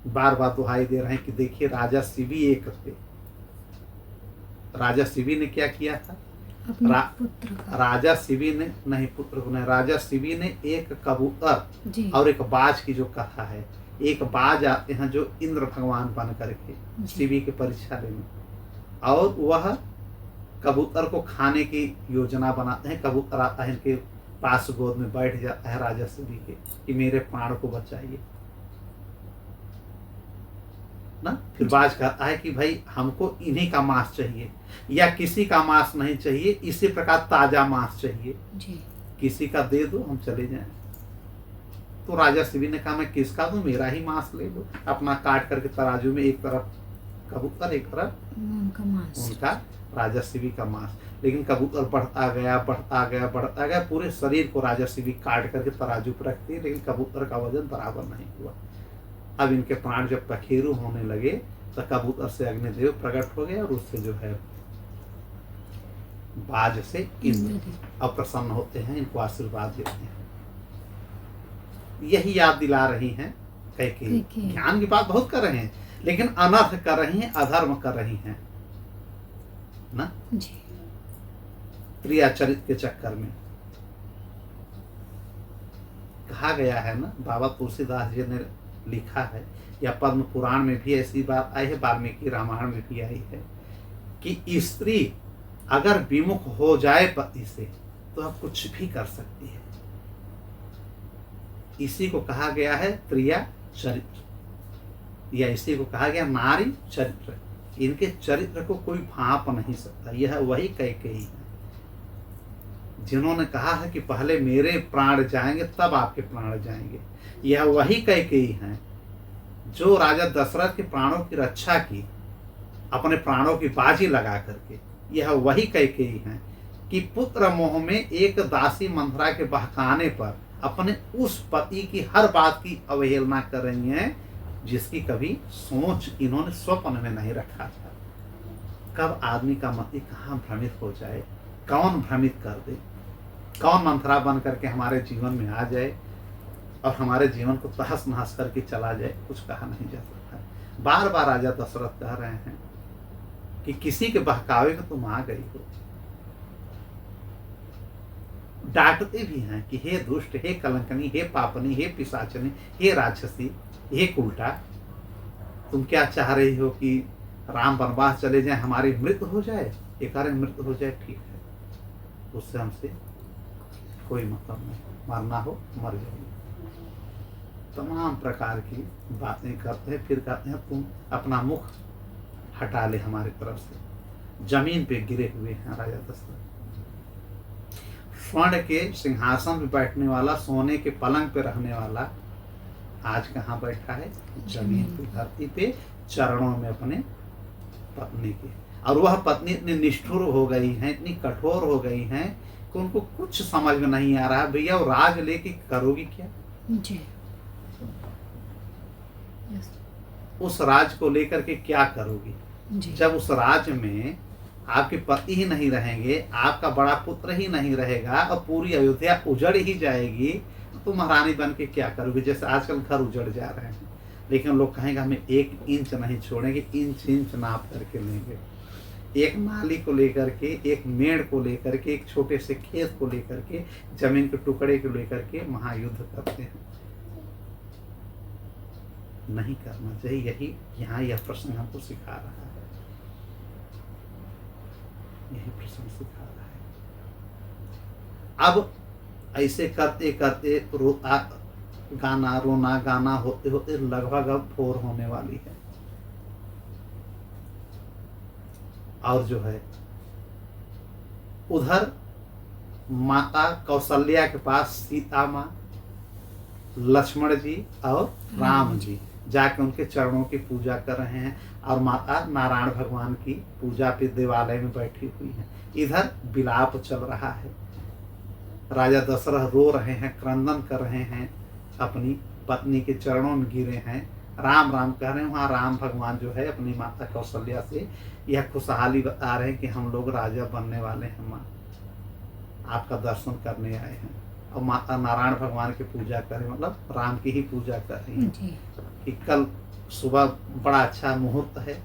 बार बार दुहाई दे रहे हैं कि देखिए राजा शिवी एक थे। राजा शिवी ने क्या किया था? पुत्र का। राजा शिवी ने नहीं, पुत्र को नहीं, राजा शिवी ने एक कबूतर और एक बाज की जो कथा है, एक बाज आते हैं जो इंद्र भगवान बन करके शिवी की परीक्षा लेने, और वह कबूतर को खाने की योजना बनाते हैं। कबूतर आता है इनके पास, गोद में बैठ जाता है राजा शिवी के कि मेरे प्राण को बचाइए ना। फिर बाज कहता है कि भाई हमको इन्हीं का मांस चाहिए, या किसी का मांस नहीं चाहिए, इसी प्रकार ताजा मांस चाहिए जी। किसी का दे दो, हम चले जाएं। तो राजा शिवी ने कहा मैं किसका दूं, मेरा ही मांस ले लो। अपना काट करके तराजू में एक तरफ कबूतर, एक तरफ उनका मांस, उनका राजा शिवी का मांस। लेकिन कबूतर बढ़ता गया बढ़ता गया बढ़ता गया, पूरे शरीर को राजा शिवी काट करके तराजू पर रखती है, लेकिन कबूतर का वजन बराबर नहीं हुआ। अब इनके प्राण जब पखेरु होने लगे तो कबूतर से अग्निदेव प्रकट हो गए, और उससे जो है बाज से इंद्र अब प्रसन्न होते हैं, इनको आशीर्वाद देते हैं। यही याद दिला रही हैं कैकेयी। ज्ञान की बात बहुत कर रहे हैं, लेकिन अनर्थ कर रही हैं, अधर्म कर रही हैं ना जी। प्रिया चरित्र के चक्कर में। कहा गया है ना, बाबा तुलसीदास जी ने लिखा है, या पद्म पुराण में भी ऐसी बात आई है, वाल्मीकि रामायण में भी आई है कि स्त्री अगर विमुख हो जाए पति से तो अब कुछ भी कर सकती है। इसी को कहा गया है प्रिया चरित्र, या इसी को कहा गया नारी चरित्र। इनके चरित्र को कोई भांप नहीं सकता। यह वही कैकेयी है जिन्होंने कहा है कि पहले मेरे प्राण जाएंगे तब आपके प्राण जाएंगे। यह वही कैकेयी हैं जो राजा दशरथ के प्राणों की रक्षा की, अपने प्राणों की बाजी लगा करके। यह वही कैकेयी हैं कि पुत्र मोह में एक दासी मंथरा के बहकाने पर अपने उस पति की हर बात की अवहेलना कर रही हैं जिसकी कभी सोच इन्होंने स्वप्न में नहीं रखा था। कब आदमी का मति कहाँ भ्रमित हो जाए, कौन भ्रमित कर दे, कौन मंथरा बन करके हमारे जीवन में आ जाए और हमारे जीवन को तहस नहस करके चला जाए, कुछ कहा नहीं जा सकता। बार बार राजा दशरथ कह रहे हैं कि किसी के बहकावे में तुम आ गई हो, डांटते भी हैं कि हे दुष्ट, हे कलंकनी, हे पापनी, हे पिशाचनी, हे राक्षसी, हे उल्टा, तुम क्या चाह रही हो कि राम वनवास चले जाएं, हमारी मृत्यु हो जाए? ये कारण मृत्यु हो जाए ठीक है, उससे हमसे कोई मतलब नहीं, मरना हो मर जाइए। तमाम प्रकार की बातें करते हैं। फिर कहते हैं तुम अपना मुख हटा ले हमारी तरफ से। जमीन पे गिरे हुए हैं राजा दशरथ। स्वर्ण के सिंहासन पे बैठने वाला, सोने के पलंग पे रहने वाला, आज कहाँ बैठा है? जमीन पे, धरती पे, चरणों में अपने पत्नी के। और वह पत्नी इतनी निष्ठुर हो गई है, इतनी कठोर हो गई है कि उनको कुछ समझ में नहीं आ रहा, भैया वो राज लेके करोगी क्या? जी। यस। उस राज को लेकर के क्या करोगी? जी। जब उस राज में आपके पति ही नहीं रहेंगे, आपका बड़ा पुत्र ही नहीं रहेगा और पूरी अयोध्या उजड़ ही जाएगी, तो महारानी बन के क्या करोगे? जैसे आजकल घर उजड़ जा रहे हैं, लेकिन लोग कहेंगे हमें 1 इंच नहीं छोड़ेंगे, इंच इंच नाप करके लेंगे। एक नाली को लेकर के, एक मेड़ को लेकर के, एक छोटे से खेत को लेकर के, जमीन के टुकड़े को लेकर के महायुद्ध करते हैं। नहीं करना चाहिए। यही यहाँ यह प्रश्न हमको सिखा रहा है, यही प्रश्न सिखा रहा है। अब ऐसे करते करते गाना रोना गाना होते होते लगभग अब भोर होने वाली है। और जो है उधर माता कौशल्या के पास सीता माँ, लक्ष्मण जी और राम जी जाके उनके चरणों की पूजा कर रहे हैं, और माता नारायण भगवान की पूजा पे देवालय में बैठी हुई हैं। इधर विलाप चल रहा है, राजा दशरथ रो रहे हैं, क्रंदन कर रहे हैं, अपनी पत्नी के चरणों में गिरे हैं, राम राम कह रहे हैं। वहाँ राम भगवान जो है अपनी माता कौशल्या से यह खुशहाली बता रहे हैं कि हम लोग राजा बनने वाले हैं, माँ आपका दर्शन करने आए हैं। और माता नारायण भगवान की पूजा करें, मतलब राम की ही पूजा कर रही हैं कि कल सुबह बड़ा अच्छा मुहूर्त है,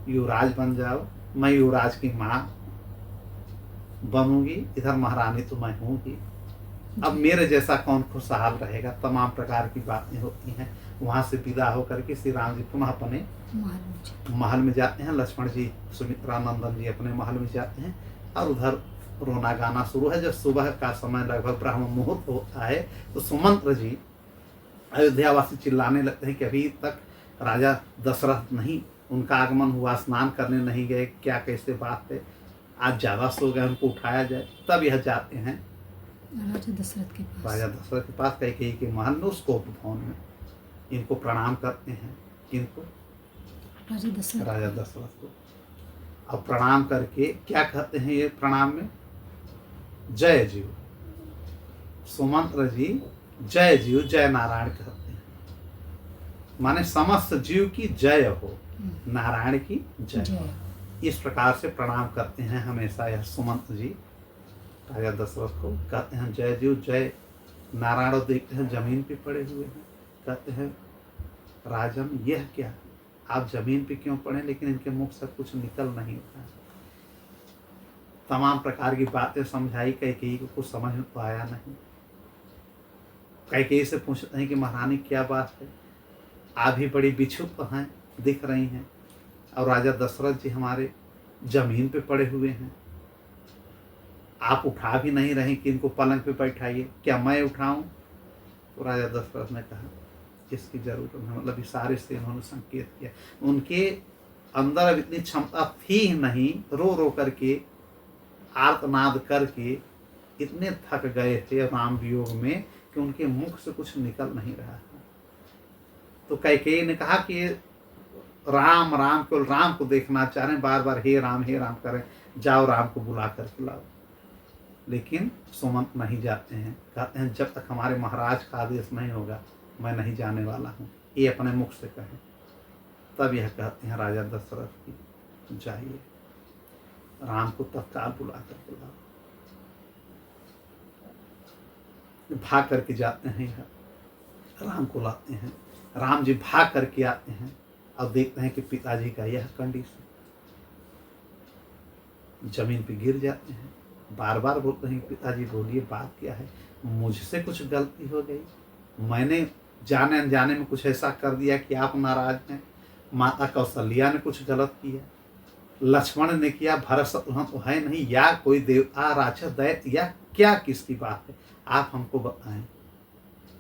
युवराज बन जाओ, मैं युवराज की माँ बनूंगी, इधर महारानी तो मैं हूँ ही, अब मेरे जैसा कौन खुशहाल रहेगा। तमाम प्रकार की बातें होती हैं। वहाँ से विदा होकर के श्री राम जी पुनः अपने महल में जाते हैं, लक्ष्मण जी सुमित्रा नंदन जी अपने महल में जाते हैं, और उधर रोना गाना शुरू है। जब सुबह का समय लगभग ब्रह्म मुहूर्त होता है तो सुमंत्र जी अयोध्यावासी चिल्लाने लगते हैं कि अभी तक राजा दशरथ नहीं, उनका आगमन हुआ, स्नान करने नहीं गए, क्या कैसे बात है, आज ज़्यादा सो गए, उनको उठाया जाए। तब यह जाते हैं राजा दशरथ के पास, राजा दशरथ के पास, कैकेयी के महल में, उस कोप भवन में इनको प्रणाम करते हैं। किनको? राजा दशरथ को। अब प्रणाम करके क्या कहते हैं ये प्रणाम में? जय जीव। सुमंत्र जी जय जीव, जय नारायण कहते हैं, माने समस्त जीव की जय हो, नारायण की जय हो। इस प्रकार से प्रणाम करते हैं हमेशा यह सुमंत्र जी राजा दशरथ को। कहते हैं जय जीव, जय नारायण। और देखते हैं जमीन पे पड़े हुए हैं। कहते हैं राजन यह क्या, आप जमीन पे क्यों पड़े? लेकिन इनके मुख से कुछ निकल नहीं रहा। तमाम प्रकार की बातें समझाई, कैकेयी को कुछ समझ में तो आया नहीं। कैकेयी से पूछते हैं कि महारानी क्या बात है, आप भी बड़ी बिछुप हैं, दिख रही हैं, और राजा दशरथ जी हमारे जमीन पे पड़े हुए हैं, आप उठा भी नहीं रहे कि इनको पलंग पे बैठाइए, क्या मैं उठाऊं? तो राजा दशरथ ने कहा इसकी जरूरत है, मतलब इशारे से उन्होंने संकेत किया। उनके अंदर अब इतनी क्षमता थी ही नहीं, रो रो करके, आर्तनाद करके इतने थक गए थे राम वियोग में कि उनके मुख से कुछ निकल नहीं रहा था। तो कैकेयी ने कहा कि राम राम, केवल राम को देखना चाह रहे हैं, बार बार हे राम करें, जाओ राम को बुला करके लाओ। लेकिन सुमंत नहीं जाते हैं। कहते हैं जब तक हमारे महाराज का आदेश नहीं होगा मैं नहीं जाने वाला हूँ, ये अपने मुख से कहें। तब यह कहते हैं राजा दशरथ की जाइए, राम को तत्काल बुला कर लाओ। भाग करके जाते हैं, राम को लाते हैं। राम जी भाग करके आते हैं और देखते हैं कि पिताजी का यह कंडीशन, जमीन पे गिर जाते हैं। बार बार बोल रहे हैं पिताजी बोलिए बात क्या है, मुझसे कुछ गलती हो गई, मैंने जाने अनजाने में कुछ ऐसा कर दिया कि आप नाराज हैं, माता कौशल्या ने कुछ गलत किया, लक्ष्मण ने किया, भरत शत्रुघ्न तो है नहीं, या कोई देवता राक्षस दैत्य, या क्या किसकी बात है, आप हमको बताएं।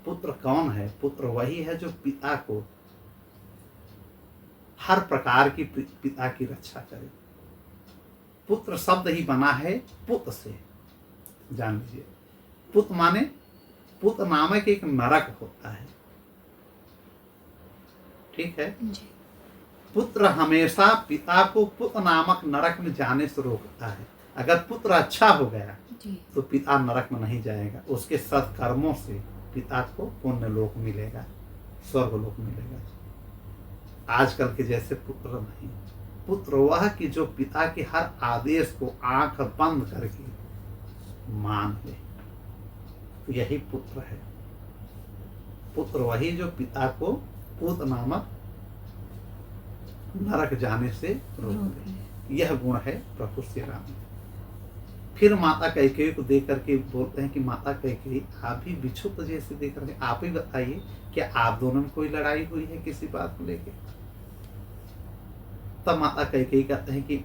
पुत्र कौन है? पुत्र वही है जो पिता को हर प्रकार की पिता की रक्षा करे। पुत्र शब्द ही बना है पुत्र से, जान लीजिए। पुत्र माने, पुत्र नामक एक नरक होता है, ठीक है। जी। पुत्र हमेशा पिता को पुत्र नामक नरक में जाने से रोकता है। अगर पुत्र अच्छा हो गया जी। तो पिता नरक में नहीं जाएगा, उसके सत्कर्मों से पिता को पुण्य लोक मिलेगा, स्वर्ग लोक मिलेगा। आजकल के जैसे पुत्र नहीं। पुत्र वह कि जो पिता के हर आदेश को आंख बंद करके मान ले, तो यही पुत्र है। पुत्र वही जो पिता को पुत्र नामक नरक जाने से रोक दे। यह गुण है प्रभु श्री राम में। फिर माता कैकेयी को देख करके बोलते हैं कि माता कैकेयी, आप भी बिच्छू जैसे देख रहे हैं, आप ही बताइए क्या आप दोनों में कोई लड़ाई हुई है किसी बात को लेके? तब माता कैकेयी कहते हैं कि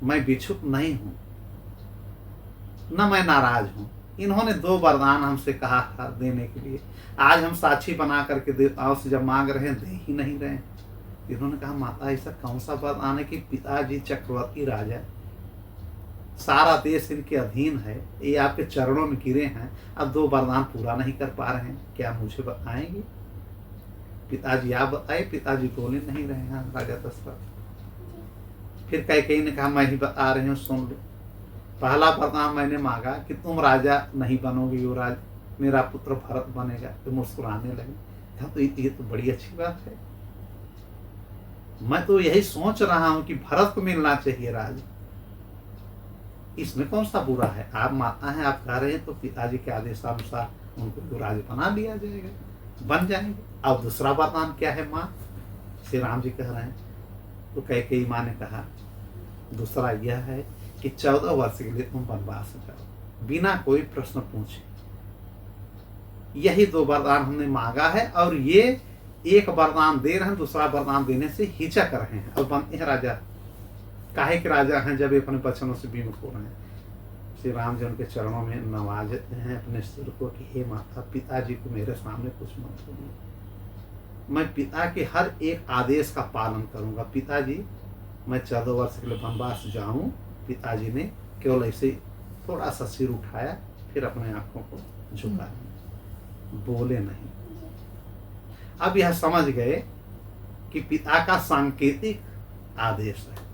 मैं बिच्छू नहीं हूं, न मैं नाराज हूं। इन्होंने 2 वरदान हमसे कहा था देने के लिए, आज हम साक्षी बना करके देवताओं से जब मांग रहे हैं, दे ही नहीं रहे। इन्होंने कहा माता ऐसा कौन सा वरदान है कि पिताजी चक्रवर्ती राजा, सारा देश इनके अधीन है, ये आपके चरणों में गिरे हैं, अब 2 वरदान पूरा नहीं कर पा रहे हैं, क्या मुझे बताएंगे? पिताजी आप बताए। पिताजी बोले नहीं रहे हैं राजा दशरथ। फिर कैकेयी ने कहा मैं ही बता रही हूँ, सुन लो। पहला वरदान मैंने मांगा कि तुम राजा नहीं बनोगे युवराज, मेरा पुत्र भरत बनेगा। तो मुस्कुराने लगे, कहा तो ये तो बड़ी अच्छी बात है, मैं तो यही सोच रहा हूं कि भरत को मिलना चाहिए राज, इसमें कौन सा बुरा है? आप माता हैं, आप कह रहे हैं, तो पिताजी के आदेशानुसार उनको युवराज बना दिया जाएगा, बन जाएंगे। अब दूसरा वरदान क्या है माँ? श्री राम जी कह रहे हैं। तो कैकेयी माँ ने कहा दूसरा यह है कि 14 वर्ष के लिए तुम वनवास जाओ, बिना कोई प्रश्न पूछे। यही 2 वरदान हमने मांगा है, और ये एक वरदान दे रहे हैं, दूसरा वरदान देने से हिचक रहे हैं। अब बनते हैं राजा, काहे के राजा हैं जब अपने बचनों से विमुख हो रहे हैं। श्री राम जी उनके चरणों में नवाजते हैं अपने सिर को कि हे माता, पिताजी को मेरे सामने कुछ मत बोलिए, मैं पिता के हर एक आदेश का पालन करूंगा। पिताजी मैं 14 वर्ष के लिए वनवास जाऊं। पिताजी ने केवल ऐसे थोड़ा सा सिर उठाया, फिर अपने आंखों को झुका, बोले नहीं। अब यह समझ गए कि पिता का सांकेतिक आदेश है,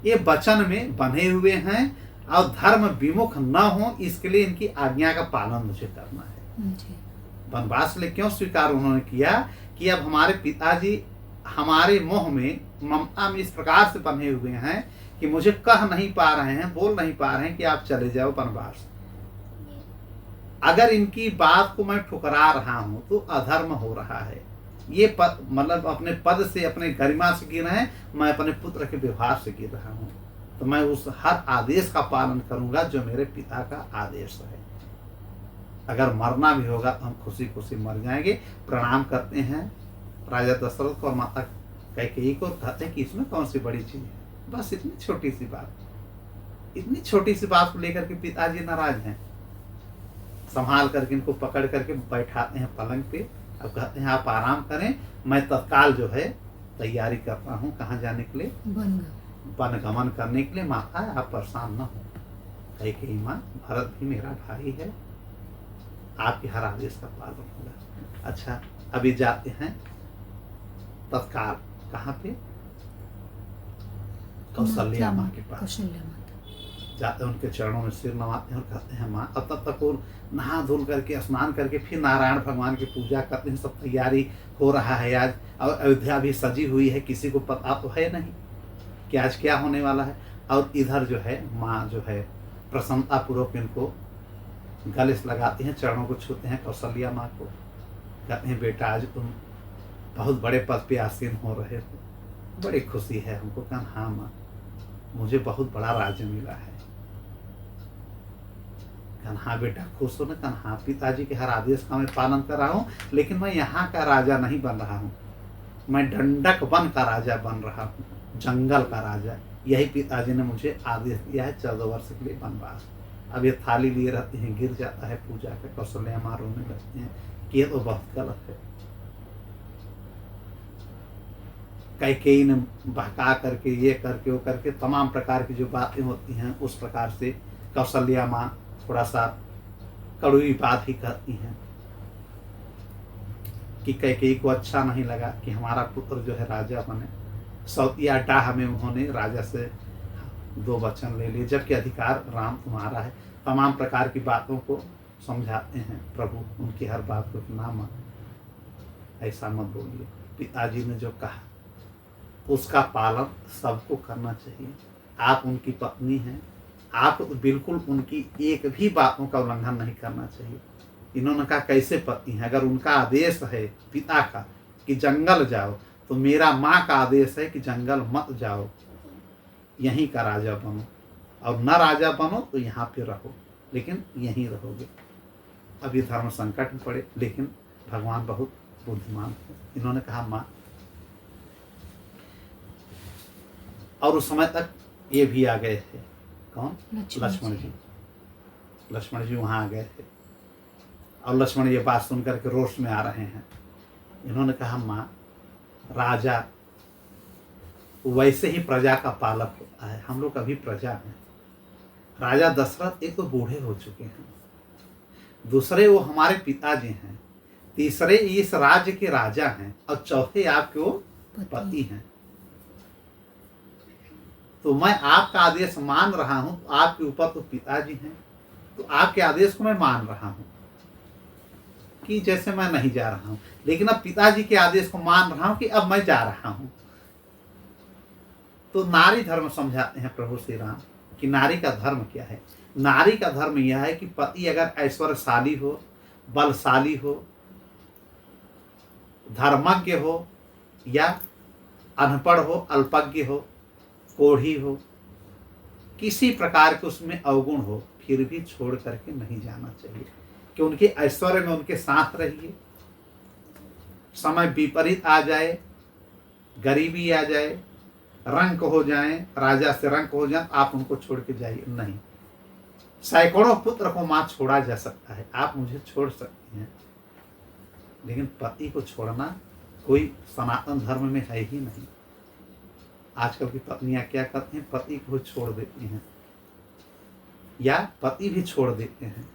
ये वचन में बने हुए हैं, और धर्म विमुख न हो इसके लिए इनकी आज्ञा का पालन मुझे करना है। वनवास ले क्यों स्वीकार उन्होंने किया कि अब हमारे पिताजी हमारे मोह में, ममता में इस प्रकार से बंधे हुए हैं कि मुझे कह नहीं पा रहे हैं, बोल नहीं पा रहे हैं कि आप चले जाओ वनवास। अगर इनकी बात को मैं ठुकरा रहा हूं तो अधर्म हो रहा है। ये पद मतलब अपने पद से, अपने गरिमा से गिर रहे हैं, मैं अपने पुत्र के व्यवहार से गिर रहा हूं। तो मैं उस हर आदेश का पालन करूंगा जो मेरे पिता का आदेश है। अगर मरना भी होगा तो हम खुशी खुशी मर जाएंगे। प्रणाम करते हैं राजा दशरथ को और माता कैकेयी को, कहते हैं कि इसमें कौन सी बड़ी चीज है, बस इतनी छोटी सी बात, इतनी छोटी सी बात को लेकर के पिताजी नाराज हैं। संभाल करके इनको पकड़ करके बैठाते हैं पलंग पे। अब कहते हैं आप आराम करें, मैं तत्काल जो है तैयारी करता हूँ कहाँ जाने के लिए, वनगमन करने के लिए। माता आप परेशान न हो। कैकेयी माँ, भरत भी मेरा भाई है, आपके हर आदेश का पालन होगा। अच्छा, अभी जाते हैं तत्काल कहाँ पे? कौशल्या माँ के पास जाते हैं, उनके चरणों में सिर नवाते हैं और कहते हैं माँ। अब तब तक वो नहा धुल करके, स्नान करके फिर नारायण भगवान की पूजा करते हैं। सब तैयारी हो रहा है आज, और अयोध्या भी सजी हुई है, किसी को पता तो है नहीं कि आज क्या होने वाला है। और इधर जो है माँ जो है प्रसन्नता पूर्वक इनको गले से लगाते हैं, चरणों को छूते हैं कौशल्या माँ को। कहते हैं बेटा आज तुम बहुत बड़े पद पे आसीन हो रहे हो, बड़ी खुशी है हमको। कहा हाँ माँ, मुझे बहुत बड़ा राज्य मिला है। कन्हा बेटा खुश हो ना। कन्हा पिताजी के हर आदेश का मैं पालन कर रहा हूँ, लेकिन मैं यहाँ का राजा नहीं बन रहा हूँ, मैं दंडक वन का राजा बन रहा हूँ, जंगल का राजा। यही पिताजी ने मुझे आदेश दिया है 14 वर्ष के लिए वनवास। अब ये थाली लिए रहते हैं, गिर जाता है पूजा का। कौशल्या माँ रोने लगते हैं कि ये तो बहुत गलत है। कैकेयी ने बहका करके, ये करके, वो करके, तमाम प्रकार की जो बातें होती हैं उस प्रकार से कौशल्या माँ थोड़ा सा कड़वी बात ही कहती हैं कि कैकेयी को अच्छा नहीं लगा कि हमारा पुत्र जो है राजा बने। सौतिया डाह में उन्होंने राजा से 2 वचन ले लिए, जबकि अधिकार राम तुम्हारा है। तमाम प्रकार की बातों को समझाते हैं प्रभु, उनकी हर बात को ना मान, ऐसा मत बोलिए। पिताजी ने जो कहा उसका पालन सबको करना चाहिए। आप उनकी पत्नी हैं, आप बिल्कुल उनकी एक भी बातों का उल्लंघन नहीं करना चाहिए। इन्होंने कहा कैसे पत्नी है? अगर उनका आदेश है पिता का कि जंगल जाओ, तो मेरा माँ का आदेश है कि जंगल मत जाओ, यहीं का राजा बनो, और न राजा बनो तो यहाँ पे रहो, लेकिन यहीं रहोगे। अभी धर्म संकट में पड़े, लेकिन भगवान बहुत बुद्धिमान थे। इन्होंने कहा माँ, और उस समय तक ये भी आ गए थे। कौन? लक्ष्मण जी। लक्ष्मण जी वहाँ आ गए थे, और लक्ष्मण ये बात सुन करके रोष में आ रहे हैं। इन्होंने कहा माँ, राजा वैसे ही प्रजा का पालक होता है, हम लोग अभी प्रजा हैं। राजा दशरथ एक तो बूढ़े हो चुके हैं, दूसरे वो हमारे पिताजी हैं, तीसरे इस राज्य के राजा हैं, और चौथे आपके वो पति हैं। तो मैं आपका आदेश मान रहा हूं, तो आपके ऊपर तो पिताजी हैं, तो आपके आदेश को मैं मान रहा हूं कि जैसे मैं नहीं जा रहा हूं, लेकिन अब पिताजी के आदेश को मान रहा हूं कि अब मैं जा रहा हूं। तो नारी धर्म समझाते हैं प्रभु श्री राम कि नारी का धर्म क्या है। नारी का धर्म यह है कि पति अगर ऐश्वर्यशाली हो, बलशाली हो, धर्मज्ञ हो, या अनपढ़ हो, अल्पज्ञ हो, कोढ़ी हो, किसी प्रकार के उसमें अवगुण हो, फिर भी छोड़ करके नहीं जाना चाहिए कि उनके ऐश्वर्य में उनके साथ रहिए। समय विपरीत आ जाए, गरीबी आ जाए, रंक हो जाए, राजा से रंक हो जाए, आप उनको छोड़ के जाइए नहीं। सैकड़ों पुत्र को मां छोड़ा जा सकता है, आप मुझे छोड़ सकते हैं, लेकिन पति को छोड़ना कोई सनातन धर्म में है ही नहीं। आजकल की पत्नियां क्या करती हैं? पति को छोड़ देती हैं, या पति भी छोड़ देते हैं।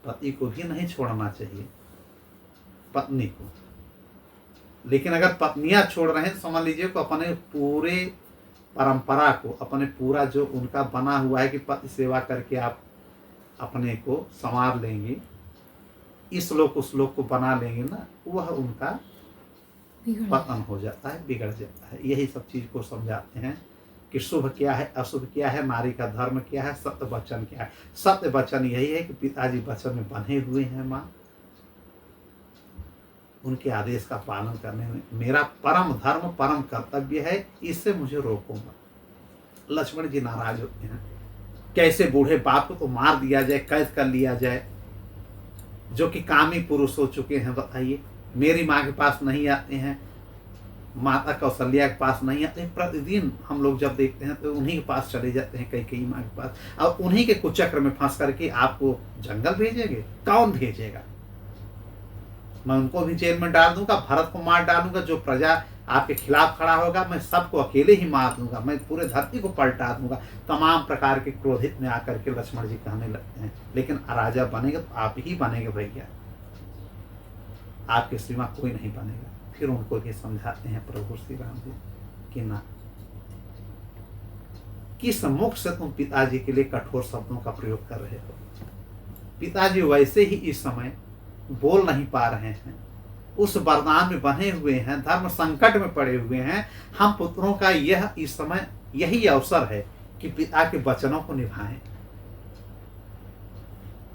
पति को भी नहीं छोड़ना चाहिए, पत्नी को। लेकिन अगर पत्नियां छोड़ रहे हैं तो समझ लीजिए को अपने पूरे परंपरा को, अपने पूरा जो उनका बना हुआ है कि पति सेवा करके आप अपने को संवार लेंगे, इस लोक उस लोक को बना लेंगे ना, वह उनका पतन हो जाता है, बिगड़ जाता है। यही सब चीज को समझाते हैं कि शुभ क्या है, अशुभ क्या है, नारी का धर्म क्या है, सत्य वचन क्या है। सत्य वचन यही है कि पिताजी वचन में बंधे हुए हैं माँ, उनके आदेश का पालन करने में मेरा परम धर्म, परम कर्तव्य है, इससे मुझे रोको मत। लक्ष्मण जी नाराज होते हैं, कैसे बूढ़े बाप को तो मार दिया जाए, कैद कर लिया जाए, जो कि कामी पुरुष हो चुके हैं। बताइए, मेरी माँ के पास नहीं आते हैं, माता कौशल्या के पास नहीं आते हैं, प्रतिदिन हम लोग जब देखते हैं तो उन्हीं के पास चले जाते हैं, कई माँ के पास, और उन्हीं के कुचक्र में फंस करके आपको जंगल भेजेंगे? कौन भेजेगा? मैं उनको भी जेल में डाल दूंगा, भरत को मार डालूंगा, जो प्रजा आपके खिलाफ खड़ा होगा मैं सबको अकेले ही मार दूंगा, मैं पूरे धरती को पलटा दूंगा। तमाम प्रकार के क्रोधित में आकर के लक्ष्मण जी कहने लगते हैं, लेकिन राजा बनेगा तो आप ही बनेंगे भैया, आपके सिवा कोई नहीं बनेगा। फिर उनको ये समझाते हैं प्रभु श्री राम जी कि ना, किस मुख से तुम पिताजी के लिए कठोर शब्दों का प्रयोग कर रहे हो? पिताजी वैसे ही इस समय बोल नहीं पा रहे हैं, उस वरदान में बने हुए हैं, धर्म संकट में पड़े हुए हैं। हम पुत्रों का यह इस समय यही अवसर है कि पिता के वचनों को निभाएं।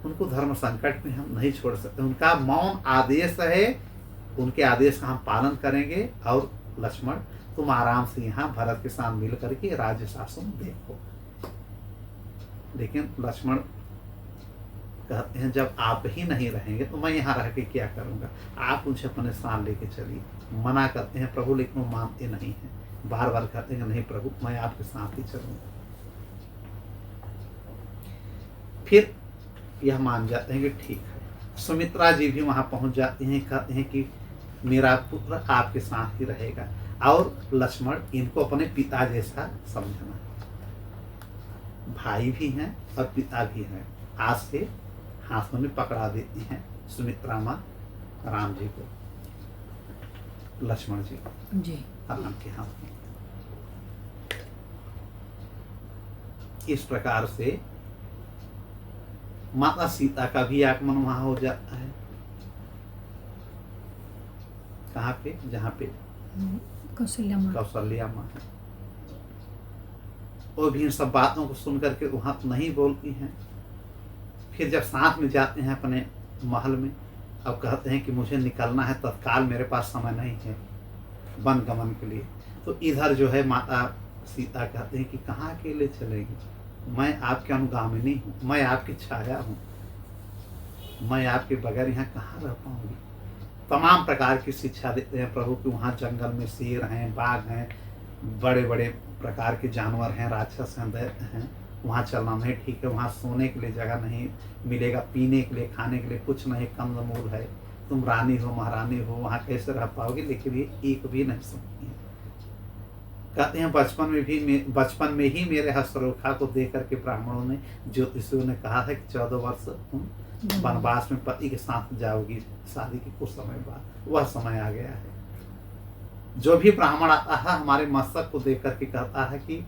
उनको धर्म संकट में हम नहीं छोड़ सकते, उनका मौन आदेश है, उनके आदेश का हम पालन करेंगे। और लक्ष्मण, तुम आराम से यहाँ भरत के साथ मिल करके राज्य शासन देखो। लेकिन लक्ष्मण कहते हैं जब आप ही नहीं रहेंगे तो मैं यहाँ रह के क्या करूँगा, आप मुझे अपने साथ लेके चलिए। मना करते हैं प्रभु, लेकिन वो मानते नहीं हैं, बार बार कहते हैं नहीं प्रभु मैं आपके साथ ही चलूँगा। फिर यह मान जाते हैं कि ठीक है। सुमित्रा जी भी वहाँ पहुँच जाती हैं, कहते हैं कि मेरा पुत्र आपके साथ ही रहेगा, और लक्ष्मण इनको अपने पिता जैसा समझना, भाई भी हैं और पिता भी हैं। आज से हाथों में पकड़ा देती हैं सुमित्रा माँ राम जी को, लक्ष्मण जी को जी राम के हाथ में। इस प्रकार से माता सीता का भी आगमन वहां हो जाता है। कहाँ पे? जहाँ पे कौशल्या माँ। कौशल्या माँ है। वो भी इन सब बातों को सुन करके वहां नहीं बोलती हैं। फिर जब साथ में जाते हैं अपने महल में, अब कहते हैं कि मुझे निकलना है तत्काल, मेरे पास समय नहीं है वन गमन के लिए। तो इधर जो है माता सीता कहते हैं कि कहाँ अकेले चलेगी, मैं आपके अनुगामिनी हूँ, मैं आपकी छाया हूँ, मैं आपके बगैर यहाँ कहाँ रह पाऊंगी। तमाम प्रकार की शिक्षा देते हैं प्रभु कि वहाँ जंगल में शेर हैं, बाघ हैं, बड़े बड़े प्रकार के जानवर हैं, राक्षस हैं, दैत्य हैं, वहाँ चलना नहीं ठीक है। वहाँ सोने के लिए जगह नहीं मिलेगा, पीने के लिए खाने के लिए कुछ नहीं, कंदमूल है, तुम रानी हो महारानी हो, वहाँ कैसे रह पाओगे। लेकिन ये एक भी नहीं सुनती है। कहते हैं बचपन में ही मेरे हस्तरेखा को देख करके ब्राह्मणों ने, ज्योतिषियों ने कहा है कि 14 वर्ष तुम वनवास में पति के साथ जाओगी, शादी के कुछ समय बाद। वह समय आ गया है। जो भी ब्राह्मण आता है हमारे मस्तक को देख करके कहता है कि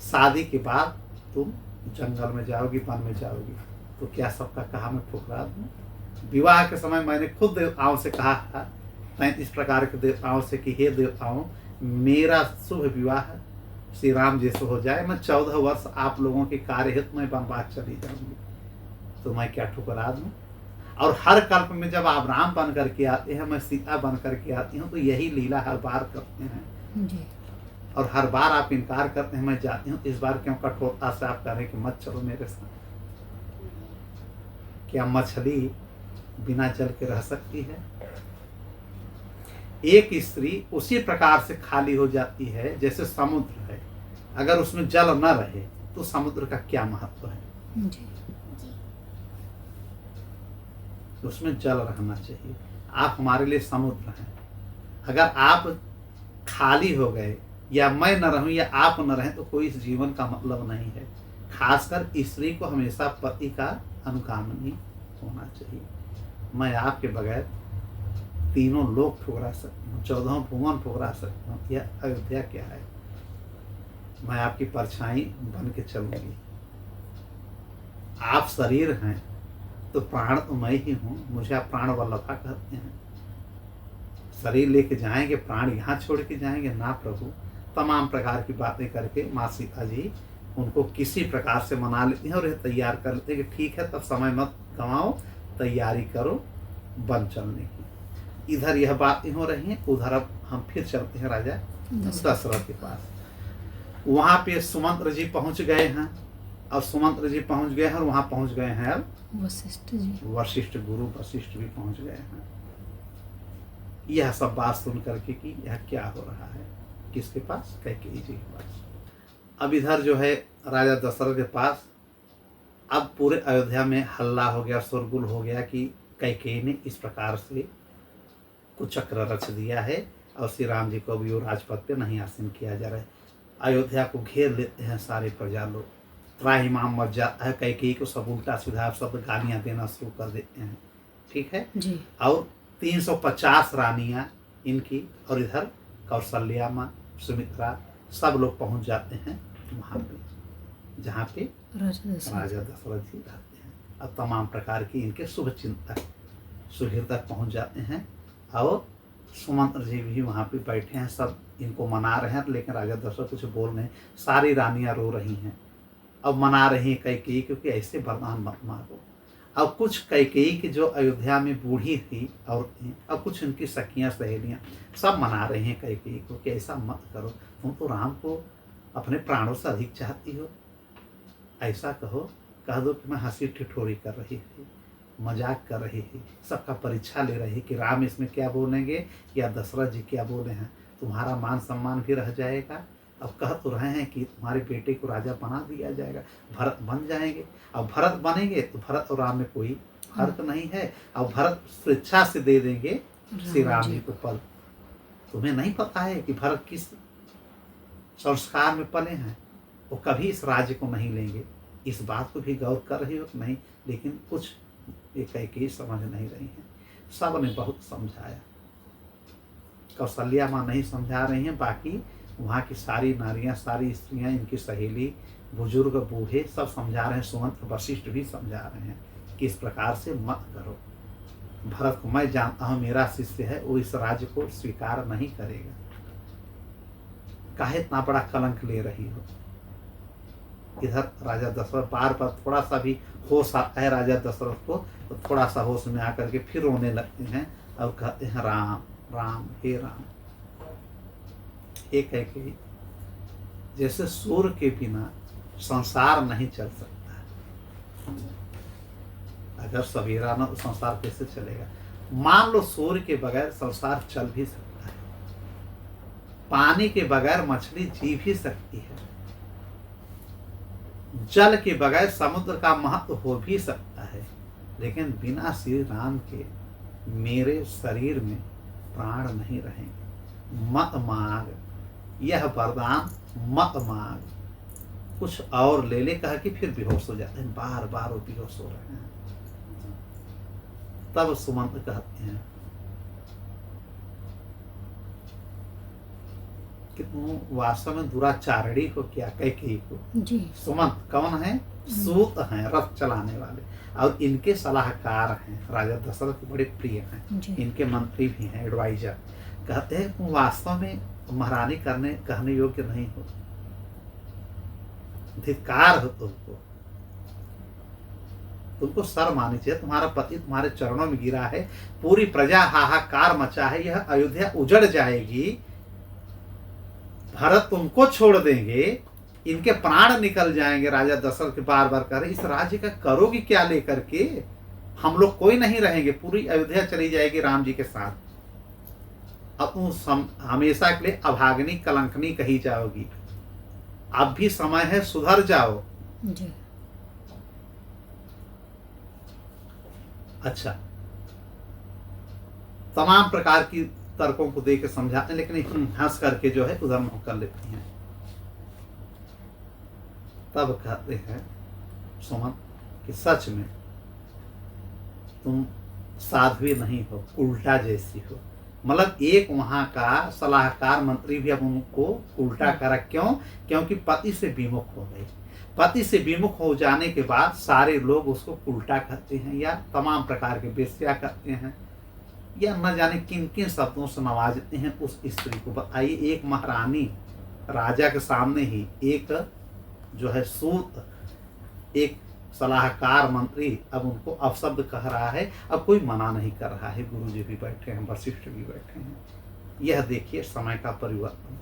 शादी के बाद तुम जंगल में जाओगी, वन में जाओगी। तो क्या सबका कहा मैं ठुकरा दूं? विवाह के समय मैंने खुद देवताओं से कहा था, 33 प्रकार के देवताओं से कि हे देवताओं, मेरा शुभ विवाह श्री राम जी से हो जाए, मैं 14 वर्ष आप लोगों के कार्य हित में वनवास चली जाऊंगी। तो मैं क्या ठुकरा दूं? और हर कल्प में जब आप राम बन करके आते हैं, मैं सीता बन करके आती हूँ, तो यही लीला हर बार करते हैं जी। और हर बार आप इनकार करते हैं मैं जाती हूँ। इस बार क्यों कठोरता से आप कह रहे हैं कि मत चलो मेरे साथ? क्या मछली बिना जल के रह सकती है? एक स्त्री उसी प्रकार से खाली हो जाती है जैसे समुद्र है। अगर उसमें जल न रहे तो समुद्र का क्या महत्व है? जी। उसमें जल रहना चाहिए। आप हमारे लिए समुद्र हैं। अगर आप खाली हो गए या मैं न रहूं या आप न रहें तो कोई इस जीवन का मतलब नहीं है। खासकर स्त्री को हमेशा पति का अनुगामी होना चाहिए। मैं आपके बगैर तीनों लोक ठुकरा सकती हूँ, 14 भुवन ठुकरा सकती हूँ। यह अयोध्या क्या है? मैं आपकी परछाई बन के चलूंगी। आप शरीर हैं तो प्राण तो मैं ही हूँ, मुझे आप प्राण वल्लभा कहते हैं। शरीर लेके जाएंगे, प्राण यहाँ छोड़ के जाएंगे ना प्रभु। तमाम प्रकार की बातें करके माँ सीता जी उनको किसी प्रकार से मना लेती हैं और यह तैयार कर लेते हैं कि ठीक है तब समय मत गंवाओ, तैयारी करो वन चलने की। इधर यह बातें हो रही हैं, उधर अब हम फिर चलते हैं राजा दशरथ के पास। वहाँ पे सुमंत्र जी पहुँच गए हैं और सुमंत्र जी पहुँच गए हैं और वहाँ पहुँच गए हैं अब वशिष्ठ जी, वशिष्ठ गुरु वशिष्ठ भी पहुँच गए हैं। यह सब बात सुन करके कि यह क्या हो रहा है, किसके पास? कैकेयी जी के पास। अब इधर जो है राजा दशरथ के पास अब पूरे अयोध्या में हल्ला हो गया, शोरगुल हो गया कि कैकेयी ने इस प्रकार से कुचक्र रच दिया है और श्री राम जी को भी वो राजपद पे नहीं आसीन किया जा रहा है। अयोध्या को घेर लेते हैं सारे प्रजा लोग, त्राहिमाम मच जाता है। कैकेयी को सब उल्टा सीधा सब गालियाँ देना शुरू कर देते हैं। ठीक है जी। और 350 रानियाँ इनकी और इधर कौशल्या माँ, सुमित्रा, सब लोग पहुँच जाते हैं वहाँ पे जहाँ पे राजा दशरथ जी रहते हैं। अब तमाम प्रकार की इनके शुभ चिंतक सुहृदक पहुँच जाते हैं और सुमंत्र जी भी वहाँ पे बैठे हैं, सब इनको मना रहे हैं। लेकिन राजा दशरथ कुछ बोल रहे हैं, सारी रानियाँ रो रही हैं। अब मना रही हैं कैकेयी क्योंकि ऐसे वरदान मत मांगो। अब कुछ कैकेयी की जो अयोध्या में बूढ़ी थी और अब कुछ उनकी सखियां सहेलियां सब मना रही हैं कैकेयी को कि ऐसा मत करो, तुम तो राम को अपने प्राणों से अधिक चाहती हो। ऐसा कह दो कि मैं हंसी ठिठोरी कर रही थी, मजाक कर रही थी, सबका परीक्षा ले रही कि राम इसमें क्या बोलेंगे या दशरथ जी क्या बोले हैं, तुम्हारा मान सम्मान भी रह जाएगा। अब कह तो रहे हैं कि तुम्हारे बेटे को राजा बना दिया जाएगा, भरत बन जाएंगे। अब भरत बनेंगे तो भरत और राम में कोई फर्क नहीं है। अब भरत स्वेच्छा से दे देंगे श्री राम जी को पद। तुम्हें नहीं पता है कि भरत किस संस्कार में पले हैं, वो कभी इस राज्य को नहीं लेंगे। इस बात को भी गौर कर रही हो कि नहीं, लेकिन कुछ ये कैकेयी समझ नहीं रही हैं। सब ने बहुत समझाया, कौशल्या माँ नहीं समझा रही हैं, बाकी वहाँ की सारी नारियाँ, सारी स्त्रियाँ, इनकी सहेली, बुजुर्ग, बूढ़े सब समझा रहे हैं। सुमंत वशिष्ठ भी समझा रहे हैं कि इस प्रकार से मत करो। भरत को मैं जानता हूँ, मेरा शिष्य है, वो इस राज्य को स्वीकार नहीं करेगा। काहे इतना बड़ा कलंक ले रही हो। इधर राजा दशरथ बार बार थोड़ा सा भी होश आता है राजा दशरथ को, तो थोड़ा सा होश में आकर के फिर रोने लगते हैं और कहते हैं राम राम हे राम। एक है कि जैसे सूर्य के बिना संसार नहीं चल सकता। अगर सवेरा न, संसार कैसे चलेगा। मान लो सूर्य के बगैर संसार चल भी सकता है, पानी के बगैर मछली जी भी सकती है, जल के बगैर समुद्र का महत्व हो भी सकता है, लेकिन बिना श्री राम के मेरे शरीर में प्राण नहीं रहेंगे। मत मांग, यह वरदान मत मांग, कुछ और ले ले कह के फिर बेहोश हो जाते हैं। बार बार वो बेहोश हो रहे हैं। तब सुमंत कहते हैं कि तुम वास्तव में दुराचारणी हो क्या कैकेयी को। जी। सुमंत कौन है? सूत हैं, रथ चलाने वाले, और इनके सलाहकार हैं, राजा दशरथ के बड़े प्रिय हैं, इनके मंत्री भी हैं, एडवाइजर। कहते हैं तुम वास्तव में महारानी कहने योग्य नहीं हो, धिक्कार हो तुमको शर्म आनी चाहिए। तुम्हारा पति तुम्हारे चरणों में गिरा है, पूरी प्रजा हाहाकार मचा है, यह अयोध्या उजड़ जाएगी, भरत तुमको छोड़ देंगे, इनके प्राण निकल जाएंगे। राजा दशरथ के बार बार कह रहे, इस राज्य का करोगी क्या लेकर के, हम लोग कोई नहीं रहेंगे, पूरी अयोध्या चली जाएगी राम जी के साथ। अब तुम हमेशा के लिए अभाग्नि कलंकनी कही जाओगी। अब भी समय है, सुधर जाओ। जी। अच्छा, तमाम प्रकार की तर्कों को देकर समझाते हैं, लेकिन हंस करके जो है उधर मुंह कर लेती हैं। तब कहते हैं सुमन कि सच में तुम साध्वी नहीं हो, उल्टा जैसी हो। मतलब एक वहां का सलाहकार मंत्री भी अब उनको उल्टा करा। क्यों? क्योंकि पति से विमुख हो गई। पति से विमुख हो जाने के बाद सारे लोग उसको उल्टा करते हैं, या तमाम प्रकार के बेस्या करते हैं, या न जाने किन किन शब्दों से नवाजते हैं उस स्त्री को। बताइए, एक महारानी राजा के सामने ही एक जो है सूत, एक सलाहकार मंत्री अब उनको अपशब्द कह रहा है। अब कोई मना नहीं कर रहा है, गुरु जी भी बैठे हैं, वशिष्ठ भी बैठे हैं। यह देखिए समय का परिवर्तन।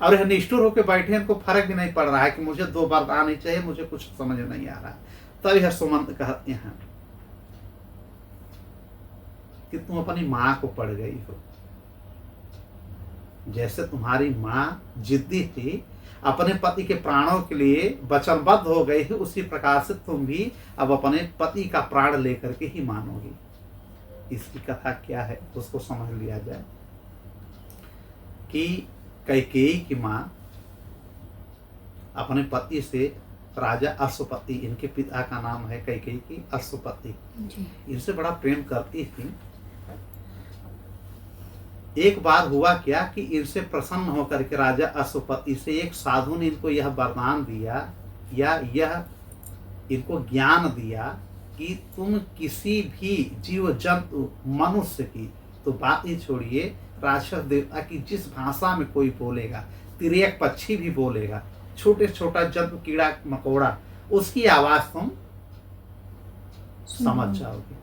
और यह निष्ठुर होकर बैठे, इनको फर्क भी नहीं पड़ रहा है कि मुझे दो वरदान ही चाहिए, मुझे कुछ समझ नहीं आ रहा है। तब यह सुमंत कहते हैं कि तुम अपनी माँ को पड़ गई हो। जैसे तुम्हारी माँ जिद्दी थी, अपने पति के प्राणों के लिए वचनबद्ध हो गई है, उसी प्रकार से तुम भी अब अपने पति का प्राण लेकर के ही मानोगी। इसकी कथा क्या है उसको समझ लिया जाए कि कैकेयी की माँ अपने पति से, राजा अश्वपति, इनके पिता का नाम है कैकेयी की अश्वपति, इनसे बड़ा प्रेम करती थी। एक बार हुआ क्या कि इनसे प्रसन्न होकर के राजा अश्वपति से एक साधु ने इनको यह वरदान दिया, या यह इनको ज्ञान दिया कि तुम किसी भी जीव जंतु, मनुष्य की तो बात ही छोड़िए, राक्षस देवता की जिस भाषा में कोई बोलेगा, तिर्यक पक्षी भी बोलेगा, छोटे छोटा जंतु, कीड़ा मकोड़ा, उसकी आवाज तुम समझ जाओगे।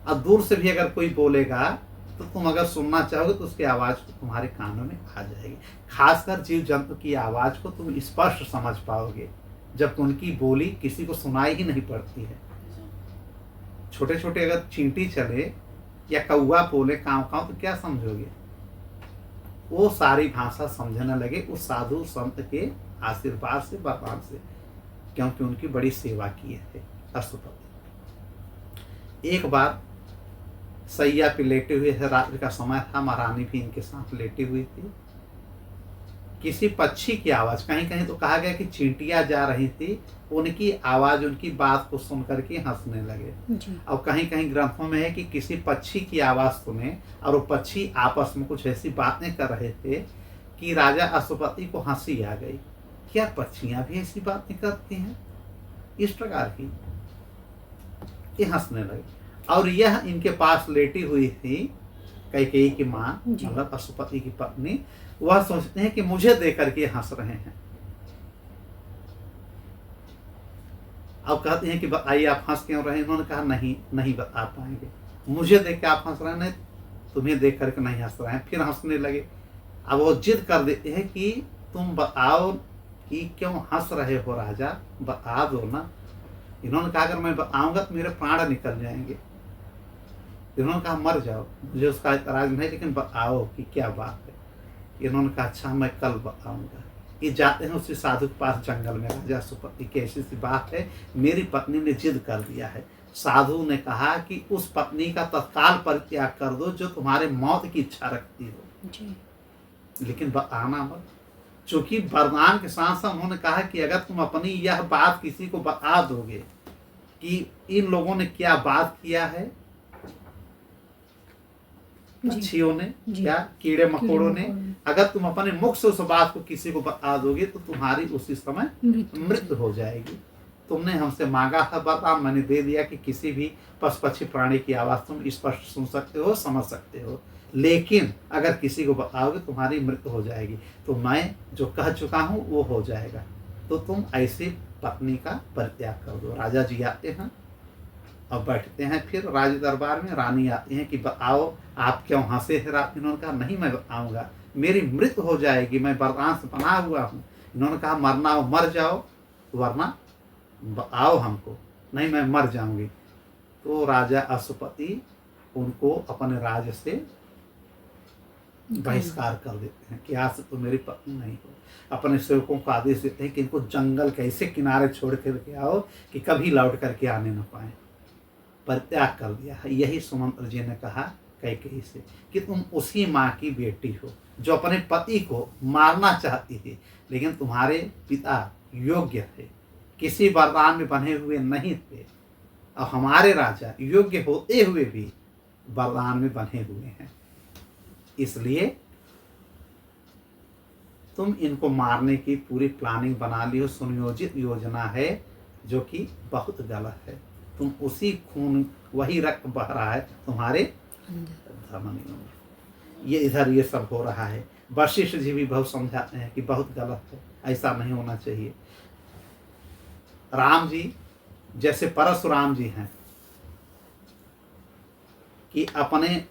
अब दूर से भी अगर कोई बोलेगा तो तुम अगर सुनना चाहोगे तो उसकी आवाज़ तुम्हारे कानों में आ जाएगी। खासकर जीव जंतु की आवाज़ को तुम स्पष्ट समझ पाओगे जब उनकी बोली किसी को सुनाई ही नहीं पड़ती है। छोटे छोटे अगर चींटी चले या कौवा बोले काँव काँव तो क्या समझोगे? वो सारी भाषा समझने लगे उस साधु संत के आशीर्वाद से, वरदान से, क्योंकि उनकी बड़ी सेवा की है अष्टपति। एक बार सैया पे लेटे हुए थे, रात्रि का समय था, महारानी भी इनके साथ लेटी हुई थी। किसी पक्षी की आवाज़, कहीं कहीं तो कहा गया कि चींटियां जा रही थी, उनकी आवाज़, उनकी बात को सुन करके हंसने लगे। और कहीं कहीं ग्रंथों में है कि किसी पक्षी की आवाज़ सुने और वो पक्षी आपस में कुछ ऐसी बातें कर रहे थे कि राजा अश्वपति को हंसी आ गई। क्या पक्षियां भी ऐसी बातें करती हैं? इस प्रकार की ये हंसने लगे। और यह इनके पास लेटी हुई थी कैकेयी की माँ, मतलब अश्वपति की पत्नी। वह सोचते हैं कि मुझे देख करके हंस रहे हैं। अब कहते हैं कि बताइए आप हंस क्यों रहे हैं? इन्होंने कहा नहीं बता पाएंगे। मुझे देख के आप हंस रहे हैं? नहीं, तुम्हें देख करके नहीं हंस रहे हैं। फिर हंसने लगे। अब वो जिद कर देते हैं कि तुम बताओ कि क्यों हंस रहे हो राजा, बता दो ना। इन्होंने कहा अगर मैं बताऊंगा तो मेरे प्राण निकल जाएंगे। इन्होंने कहा मर जाओ, मुझे उसका इतराज नहीं, लेकिन बताओ कि क्या बात है। इन्होंने कहा अच्छा मैं कल बताऊंगा। ये जाते हैं उसी साधु के पास जंगल में। राजा अश्वपति की ऐसी सी बात है, मेरी पत्नी ने जिद कर दिया है। साधु ने कहा कि उस पत्नी का तत्काल परित्याग कर दो जो तुम्हारे मौत की इच्छा रखती हो जी। लेकिन बताना मत। चूंकि वरदान के साथ साथ उन्होंने कहा कि अगर तुम अपनी यह बात किसी को बता दोगे कि इन लोगों ने क्या बात किया है, पक्षियों ने, क्या कीड़े मकोड़ों ने, अगर तुम अपने मुख से उस बात को किसी को बता दोगे तो तुम्हारी उसी समय मृत्यु हो जाएगी। तुमने हमसे मांगा था वरदान, मैंने दे दिया कि किसी भी पशु पक्षी प्राणी की आवाज़ तुम स्पष्ट सुन सकते हो, समझ सकते हो, लेकिन अगर किसी को बताओगे तुम्हारी मृत्यु हो जाएगी। तो मैं जो कह चुका हूँ वो हो जाएगा, तो तुम ऐसी पत्नी का परित्याग कर दो। राजा जी आते हैं और बैठते हैं। फिर राज दरबार में रानी आती हैं कि बताओ आप क्यों हंसे थे रात? इन्होंने कहा नहीं मैं बताऊंगा, मेरी मृत्यु हो जाएगी, मैं वरदान से बना हुआ हूँ। इन्होंने कहा मरना हो मर जाओ, वरना बताओ हमको। नहीं मैं मर जाऊंगी। तो राजा अश्वपति उनको अपने राज्य से बहिष्कार कर देते हैं कि आज से तो मेरी पत्नी नहीं हो। अपने सेवकों को आदेश देते हैं कि इनको जंगल के ऐसे किनारे छोड़ करके आओ कि कभी लौट करके आने न पाए। परित्याग कर दिया है। यही सुमंत्र जी ने कहा कैकेयी से कि तुम उसी माँ की बेटी हो जो अपने पति को मारना चाहती थी, लेकिन तुम्हारे पिता योग्य थे, किसी वरदान में बंधे हुए नहीं थे, और हमारे राजा योग्य होते हुए भी वरदान में बंधे हुए हैं। इसलिए तुम इनको मारने की पूरी प्लानिंग बना ली हो, सुनियोजित योजना है जो कि बहुत गलत है। तुम उसी खून, वही रक्त बह रहा है तुम्हारे धमनियों में। ये इधर ये सब हो रहा है। वशिष्ठ जी भी बहुत समझाते हैं कि बहुत गलत है, ऐसा नहीं होना चाहिए। राम जी जैसे परशुराम जी हैं कि अपने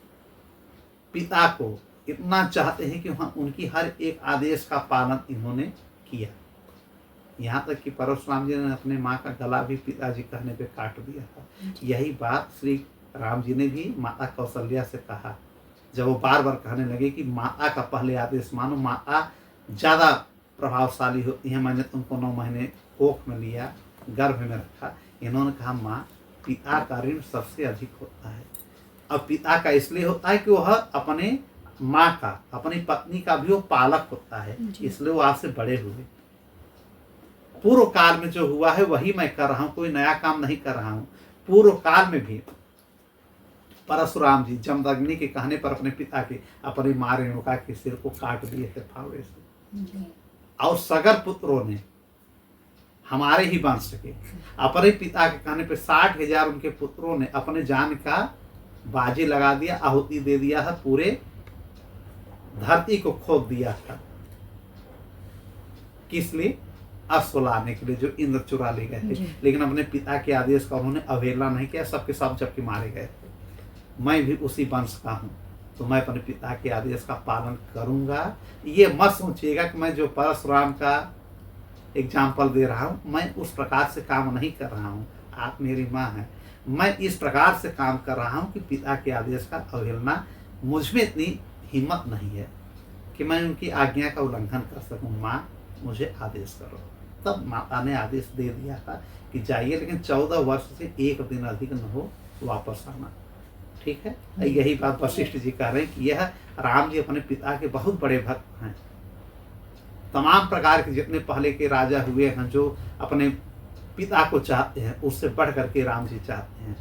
पिता को इतना चाहते हैं कि वहाँ उनकी हर एक आदेश का पालन इन्होंने किया। यहाँ तक कि परशुराम जी ने अपने माँ का गला भी पिताजी कहने पे काट दिया था। यही बात श्री राम जी ने भी माता कौशल्या से कहा, जब वो बार बार कहने लगे कि माता का पहले आदेश मानो, माता ज़्यादा प्रभावशाली होती है। मैंने तुमको 9 महीने कोख में लिया, गर्भ में रखा। इन्होंने कहा माँ, पिता का ऋण सबसे अधिक होता है। अब पिता का इसलिए होता है कि वह अपने माँ का, अपनी पत्नी का भी वो पालक होता है, इसलिए वो आपसे बड़े हुए। पूर्व काल में जो हुआ है वही मैं कर रहा हूँ, कोई नया काम नहीं कर रहा हूँ। पूर्व काल में भी परशुराम जी जमदग्नि के कहने पर अपने पिता के, अपनी माँ रेणुका के सिर को काट दिए थे फावड़े से। और सगर पुत्रों ने, हमारे ही वंश के, अपने पिता के कहने पर 60,000 उनके पुत्रों ने अपने जान का बाजी लगा दिया, आहुति दे दिया था, पूरे धरती को खोद दिया था। किस लिए? अश्व लाने के लिए जो इंद्र चुरा ले गए थे, जी। लेकिन अपने पिता के आदेश का उन्होंने अवहेलना नहीं किया, सबके सब जबकि मारे गए थे। मैं भी उसी वंश का हूँ, तो मैं अपने पिता के आदेश का पालन करूँगा। ये मत सोचिएगा कि मैं जो परशुराम का एग्जाम्पल दे रहा हूँ, मैं उस प्रकार से काम नहीं कर रहा हूँ। आप मेरी माँ हैं, मैं इस प्रकार से काम कर रहा हूँ कि पिता के आदेश का अवहेलना, मुझ में इतनी हिम्मत नहीं है कि मैं उनकी आज्ञा का उल्लंघन कर सकूं। माँ मुझे आदेश करो। तब माता ने आदेश दे दिया था कि जाइए, लेकिन 14 वर्ष से एक दिन अधिक न हो वापस आना। ठीक है, यही बात वशिष्ठ जी कह रहे हैं कि यह राम जी अपने पिता के बहुत बड़े भक्त हैं। तमाम प्रकार के जितने पहले के राजा हुए हैं जो अपने पिता को चाहते हैं, उससे बढ़ करके राम जी चाहते हैं।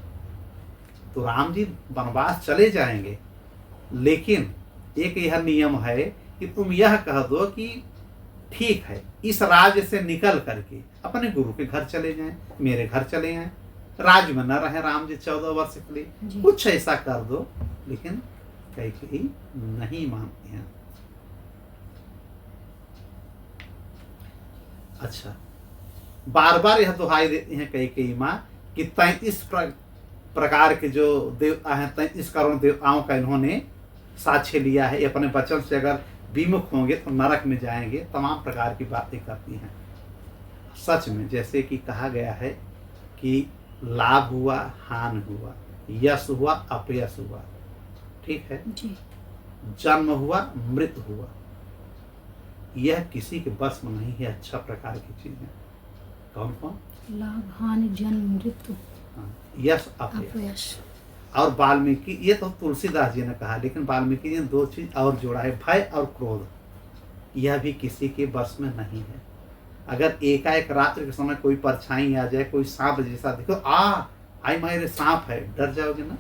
तो राम जी वनवास चले जाएंगे, लेकिन एक यह नियम है कि तुम यह कह दो कि ठीक है, इस राज्य से निकल करके अपने गुरु के घर चले जाएं, मेरे घर चले जाएं, राज्य में न रहे राम जी 14 वर्ष के लिए, जी। कुछ ऐसा कर दो। लेकिन कैकेयी नहीं मानते हैं। अच्छा, बार बार यह दुहाई देती हैं कैकेयी माँ कि 33 प्रकार के जो देवता हैं, 33 करोड़ देवताओं का इन्होंने साक्ष्य लिया है, ये अपने वचन से अगर विमुख होंगे तो नरक में जाएंगे। तमाम प्रकार की बातें करती हैं। सच में जैसे कि कहा गया है कि लाभ हुआ, हानि हुआ, यश हुआ, अपयश हुआ, ठीक है, जी। जन्म हुआ, मृत्यु हुआ, यह किसी के बस में नहीं है। अच्छा प्रकार की चीजें कौन कौन? लाभ, हानि, जन्म, मृत्यु, हाँ, यश, अपयश। अपयश। और वाल्मीकि, ये तो तुलसीदास जी ने कहा, लेकिन वाल्मीकि जी ने 2 चीज और जोड़ा है, भय और क्रोध। यह भी किसी के बस में नहीं है। अगर एकाएक रात्रि के समय कोई परछाई आ जाए, कोई सांप जैसा दिखो, आई मेरे सांप है, डर जाओगे ना।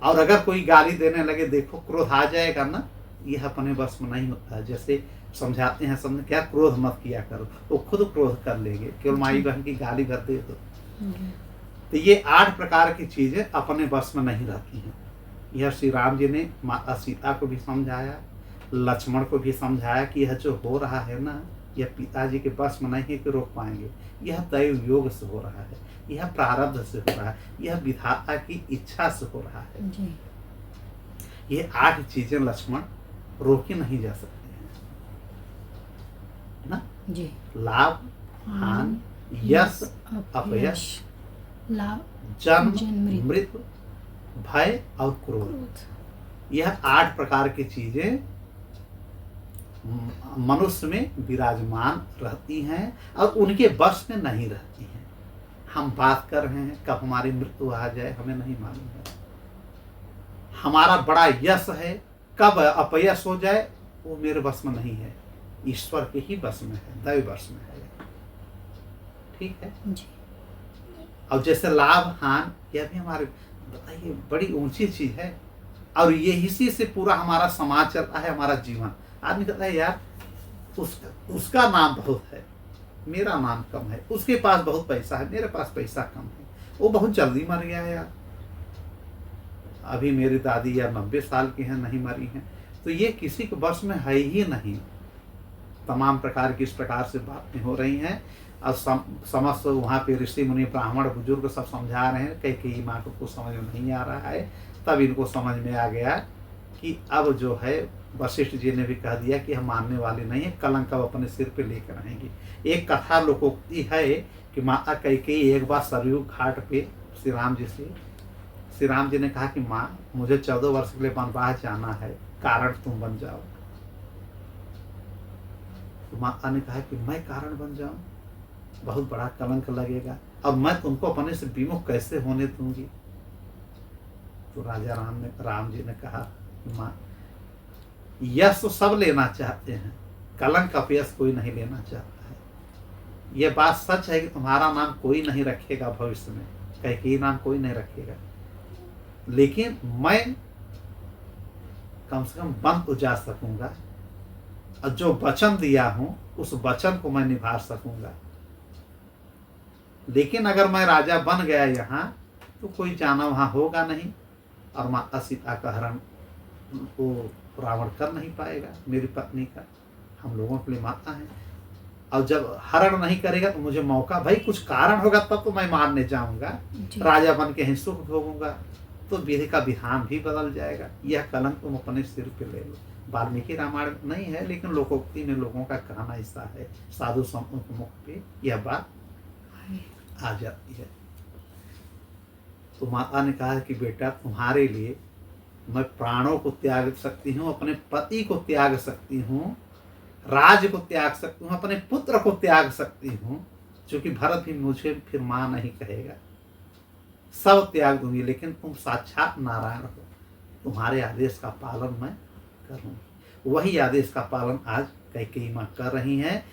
और अगर कोई गाली देने लगे, देखो क्रोध आ जाएगा ना, यह अपने बस में नहीं होता है। जैसे समझाते हैं, समझ क्या, क्रोध मत किया करो, वो खुद क्रोध कर लेंगे, केवल माई बहन की गाली भर दे दो। तो ये 8 प्रकार की चीजें अपने बस में नहीं रहती हैं। यह श्री राम जी ने माता सीता को भी समझाया, लक्ष्मण को भी समझाया कि यह जो हो रहा है ना, यह पिताजी के बस में नहीं है कि रोक पाएंगे। यह दैव योग से हो रहा है, यह प्रारब्ध से हो रहा है, यह विधाता की इच्छा से हो रहा है। जी। ये 8 चीजें लक्ष्मण रोकी नहीं जा सकती हैं ना। जी। लाभ, हानि, यश, अपयश, लाभ, जन्म, जन्म, मृत्यु, भय और क्रोध। क्रोध। यह 8 प्रकार की चीजें मनुष्य में विराजमान रहती हैं और उनके बस में नहीं रहती हैं। हम बात कर रहे हैं, कब हमारी मृत्यु आ जाए हमें नहीं मालूम है। हमारा बड़ा यश है, कब अपयश हो जाए वो मेरे बस में नहीं है, ईश्वर के ही बस में है, दैव बस में है। ठीक है जी। और जैसे लाभ, हानि, यह भी हमारे, बताइए, बड़ी ऊंची चीज है। और ये इसी से पूरा हमारा समाज चलता है, हमारा जीवन। आदमी कहता है यार उसका नाम बहुत है, मेरा नाम कम है, उसके पास बहुत पैसा है, मेरे पास पैसा कम है, वो बहुत जल्दी मर गया है यार। अभी मेरी दादी यार 90 साल की हैं, नहीं मरी हैं। तो ये किसी के बस में है ही नहीं। तमाम प्रकार की इस प्रकार से बातें हो रही हैं और समस्त वहाँ पे ऋषि मुनि ब्राह्मण बुजुर्ग सब समझा रहे हैं। कैकेयी माँ को कुछ समझ में नहीं आ रहा है। तब इनको समझ में आ गया कि अब जो है, वशिष्ठ जी ने भी कह दिया कि हम मानने वाले नहीं है, कलंक अब अपने सिर पे लेकर रहेंगे। एक कथा लोकोक्ति है कि माता कैकेयी एक बार सरयू घाट पे श्री राम जी ने कहा कि माँ मुझे 14 वर्ष के लिए वनवास जाना है, कारण तुम बन जाओ। तो माता ने कहा कि मैं कारण बन जाऊं, बहुत बड़ा कलंक लगेगा और मैं तुमको अपने से विमुख कैसे होने दूंगी। तो राम जी ने कहा, माँ यश तो सब लेना चाहते हैं, कलंक अपयश कोई नहीं लेना चाहता है। यह बात सच है कि तुम्हारा नाम कोई नहीं रखेगा भविष्य में, कैकेयी नाम कोई नहीं रखेगा, लेकिन मैं कम से कम बन तो जा सकूंगा और जो वचन दिया हूं उस वचन को मैं निभा सकूंगा। लेकिन अगर मैं राजा बन गया यहाँ तो कोई जाना वहां होगा नहीं और माता सीता का हरण वो रावण कर नहीं पाएगा। मेरी पत्नी का, हम लोगों के लिए माता है। और जब हरण नहीं करेगा तो मुझे मौका, भाई कुछ कारण होगा तब तो मैं मारने जाऊंगा, जी। राजा बन के ही सुख भोगूंगा, तो विधि का विधान भी बदल जाएगा। यह कलंक तुम अपने सिर पे ले लो। वाल्मीकि रामायण नहीं है, लेकिन लोकोक्ति में लोगों का कहना ऐसा है, साधु संतों के मुख पे यह बात आ जाती है। तो माता ने कहा कि बेटा तुम्हारे लिए मैं प्राणों को त्याग सकती हूँ, अपने पति को त्याग सकती हूँ, राज को त्याग सकती हूँ, अपने पुत्र को त्याग सकती हूँ, क्योंकि भरत भी मुझे फिर मां नहीं कहेगा, सब त्याग दूंगी, लेकिन तुम साक्षात नारायण हो, तुम्हारे आदेश का पालन मैं करूंगी। वही आदेश का पालन आज कैकेयी मां कर रही हैं।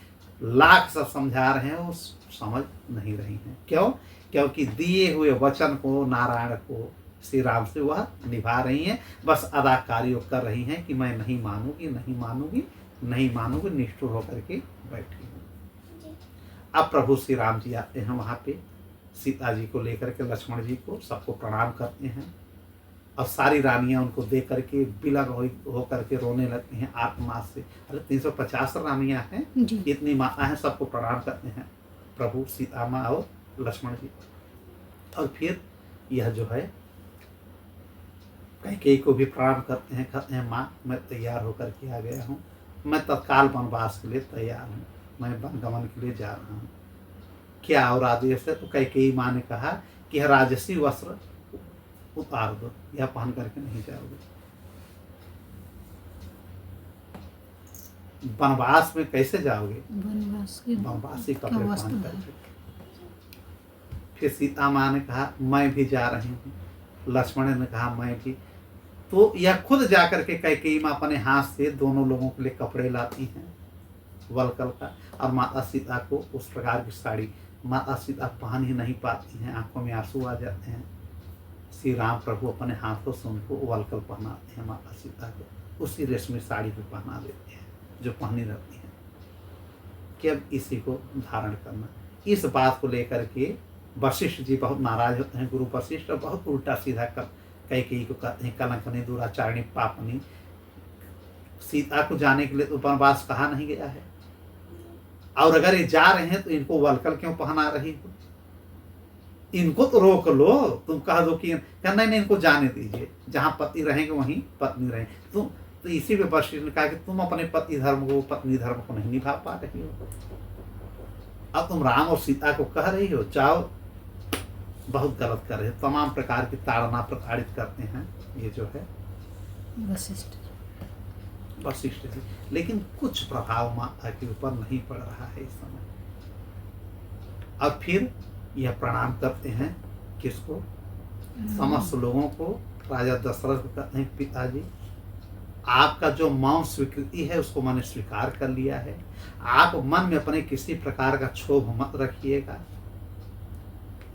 लाख सब समझा रहे हैं, वो समझ नहीं रही हैं। क्यों? क्योंकि दिए हुए वचन को, नारायण को, श्री राम से वह निभा रही हैं। बस अदाकारी कर रही हैं कि मैं नहीं मानूंगी, नहीं मानूंगी, नहीं मानूंगी, निष्ठुर होकर के बैठी हूँ। अब प्रभु श्री राम जी आते हैं वहाँ पे, सीता जी को लेकर के, लक्ष्मण जी को, सबको प्रणाम करते हैं। और सारी रानियां उनको देख करके बिलग हो करके रोने लगती हैं आत्मा से। अरे 350 रानियां हैं, जी। इतनी माता हैं, सबको प्रणाम करते हैं प्रभु सीता माँ और लक्ष्मण जी। और फिर यह जो है कैकेयी को भी प्रणाम करते हैं, कहते हैं माँ मैं तैयार होकर के आ गया हूँ, मैं तत्काल वनवास के लिए तैयार हूँ, मैं वनगमन के लिए जा रहा हूँ। क्या और आदेश है? तो कैकेयी माँ ने कहा कि यह राजसी वस्त्र उतार दो, यह पहन करके नहीं जाओगे। वनवास में कैसे जाओगे? वनवासी कपड़े पहन करके। फिर सीता माँ ने कहा मैं भी जा रही हूँ, लक्ष्मण ने कहा मैं भी। तो यह खुद जाकर के कैकेयी माँ अपने हाथ से दोनों लोगों के लिए कपड़े लाती हैं वलकल का, और माता सीता को उस प्रकार की साड़ी माता सीता पहन ही नहीं पाती हैं, आंखों में आंसू आ जाते हैं। श्री राम प्रभु अपने हाथों से उनको वलकल पहनाते हैं, माता सीता को उसी रेशमी साड़ी को पहना देते हैं जो पहनी रहती हैं कि अब इसी को धारण करना। इस बात को लेकर के वशिष्ठ जी बहुत नाराज होते हैं। गुरु वशिष्ठ बहुत उल्टा सीधा कर कैकेयी को कहते हैं कलंकनी, दुराचारणी, पापनी। सीता को जाने के लिए तो वनवास कहा नहीं गया है, और अगर ये जा रहे हैं तो इनको वलकल क्यों पहना रही हो? इनको तो रोक लो, तुम कह दो कि नहीं इनको जाने दीजिए, जहाँ पति रहेंगे वहीं पत्नी रहेंगे। तुम तो इसी पे वशिष्ठ ने कहा कि तुम अपने पति धर्म को, पत्नी धर्म को नहीं निभा पा रही हो, अब तुम राम और सीता को कह रही हो जाओ, बहुत गलत कर रहे हो। तमाम प्रकार की ताड़ना प्रताड़ित करते हैं ये जो है वशिष्ठ जी, लेकिन कुछ प्रभाव माता के ऊपर नहीं पड़ रहा है इस समय। अब फिर यह प्रणाम करते हैं किसको? समस्त लोगों को। राजा दशरथ को कहते हैं पिताजी आपका जो मौन स्वीकृति है उसको मैंने स्वीकार कर लिया है, आप मन में अपने किसी प्रकार का क्षोभ मत रखिएगा,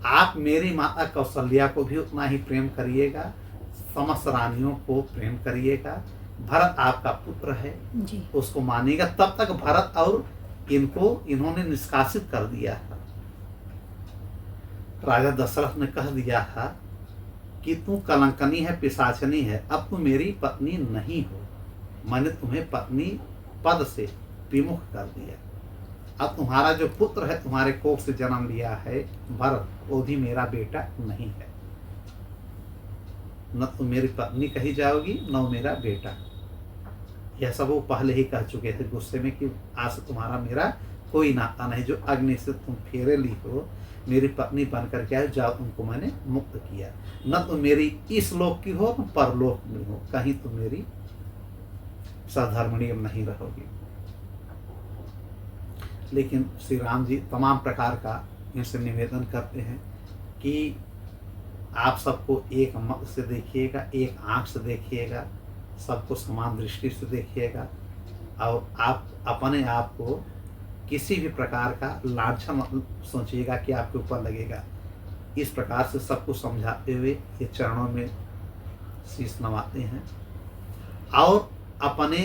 आप मेरी माता कौशल्या को भी उतना ही प्रेम करिएगा, समस्त रानियों को प्रेम करिएगा। भरत आपका पुत्र है जी। उसको मानिएगा। तब तक भरत और इन्होंने निष्कासित कर दिया था। राजा दशरथ ने कह दिया था कि तू कलंकनी है, पिशाचनी है, अब तू मेरी पत्नी नहीं हो, मैंने तुम्हें पत्नी पद से विमुख कर दिया। अब तुम्हारा जो पुत्र है, तुम्हारे कोख से जन्म लिया है भरत, वो भी मेरा बेटा नहीं है, न तुम मेरी पत्नी कही जाओगी न मेरा बेटा। यह सब वो पहले ही कह चुके थे गुस्से में कि आज से तुम्हारा मेरा कोई नाता नहीं, जो अग्नि से तुम फेरे ली हो, मेरी पत्नी बनकर के आए, जाओ उनको मैंने मुक्त किया, न तुम मेरी इस लोक की हो न परलोक में हो, कहीं तुम मेरी सधर्मणीय नहीं रहोगी। लेकिन श्री राम जी तमाम प्रकार का इनसे निवेदन करते हैं कि आप सबको एक मत से देखिएगा, एक आंख से देखिएगा, सबको समान दृष्टि से देखिएगा, और आप अपने आप को किसी भी प्रकार का लांछन मत सोचिएगा कि आपके ऊपर लगेगा। इस प्रकार से सबको समझाते हुए ये चरणों में शीश नवाते हैं और अपने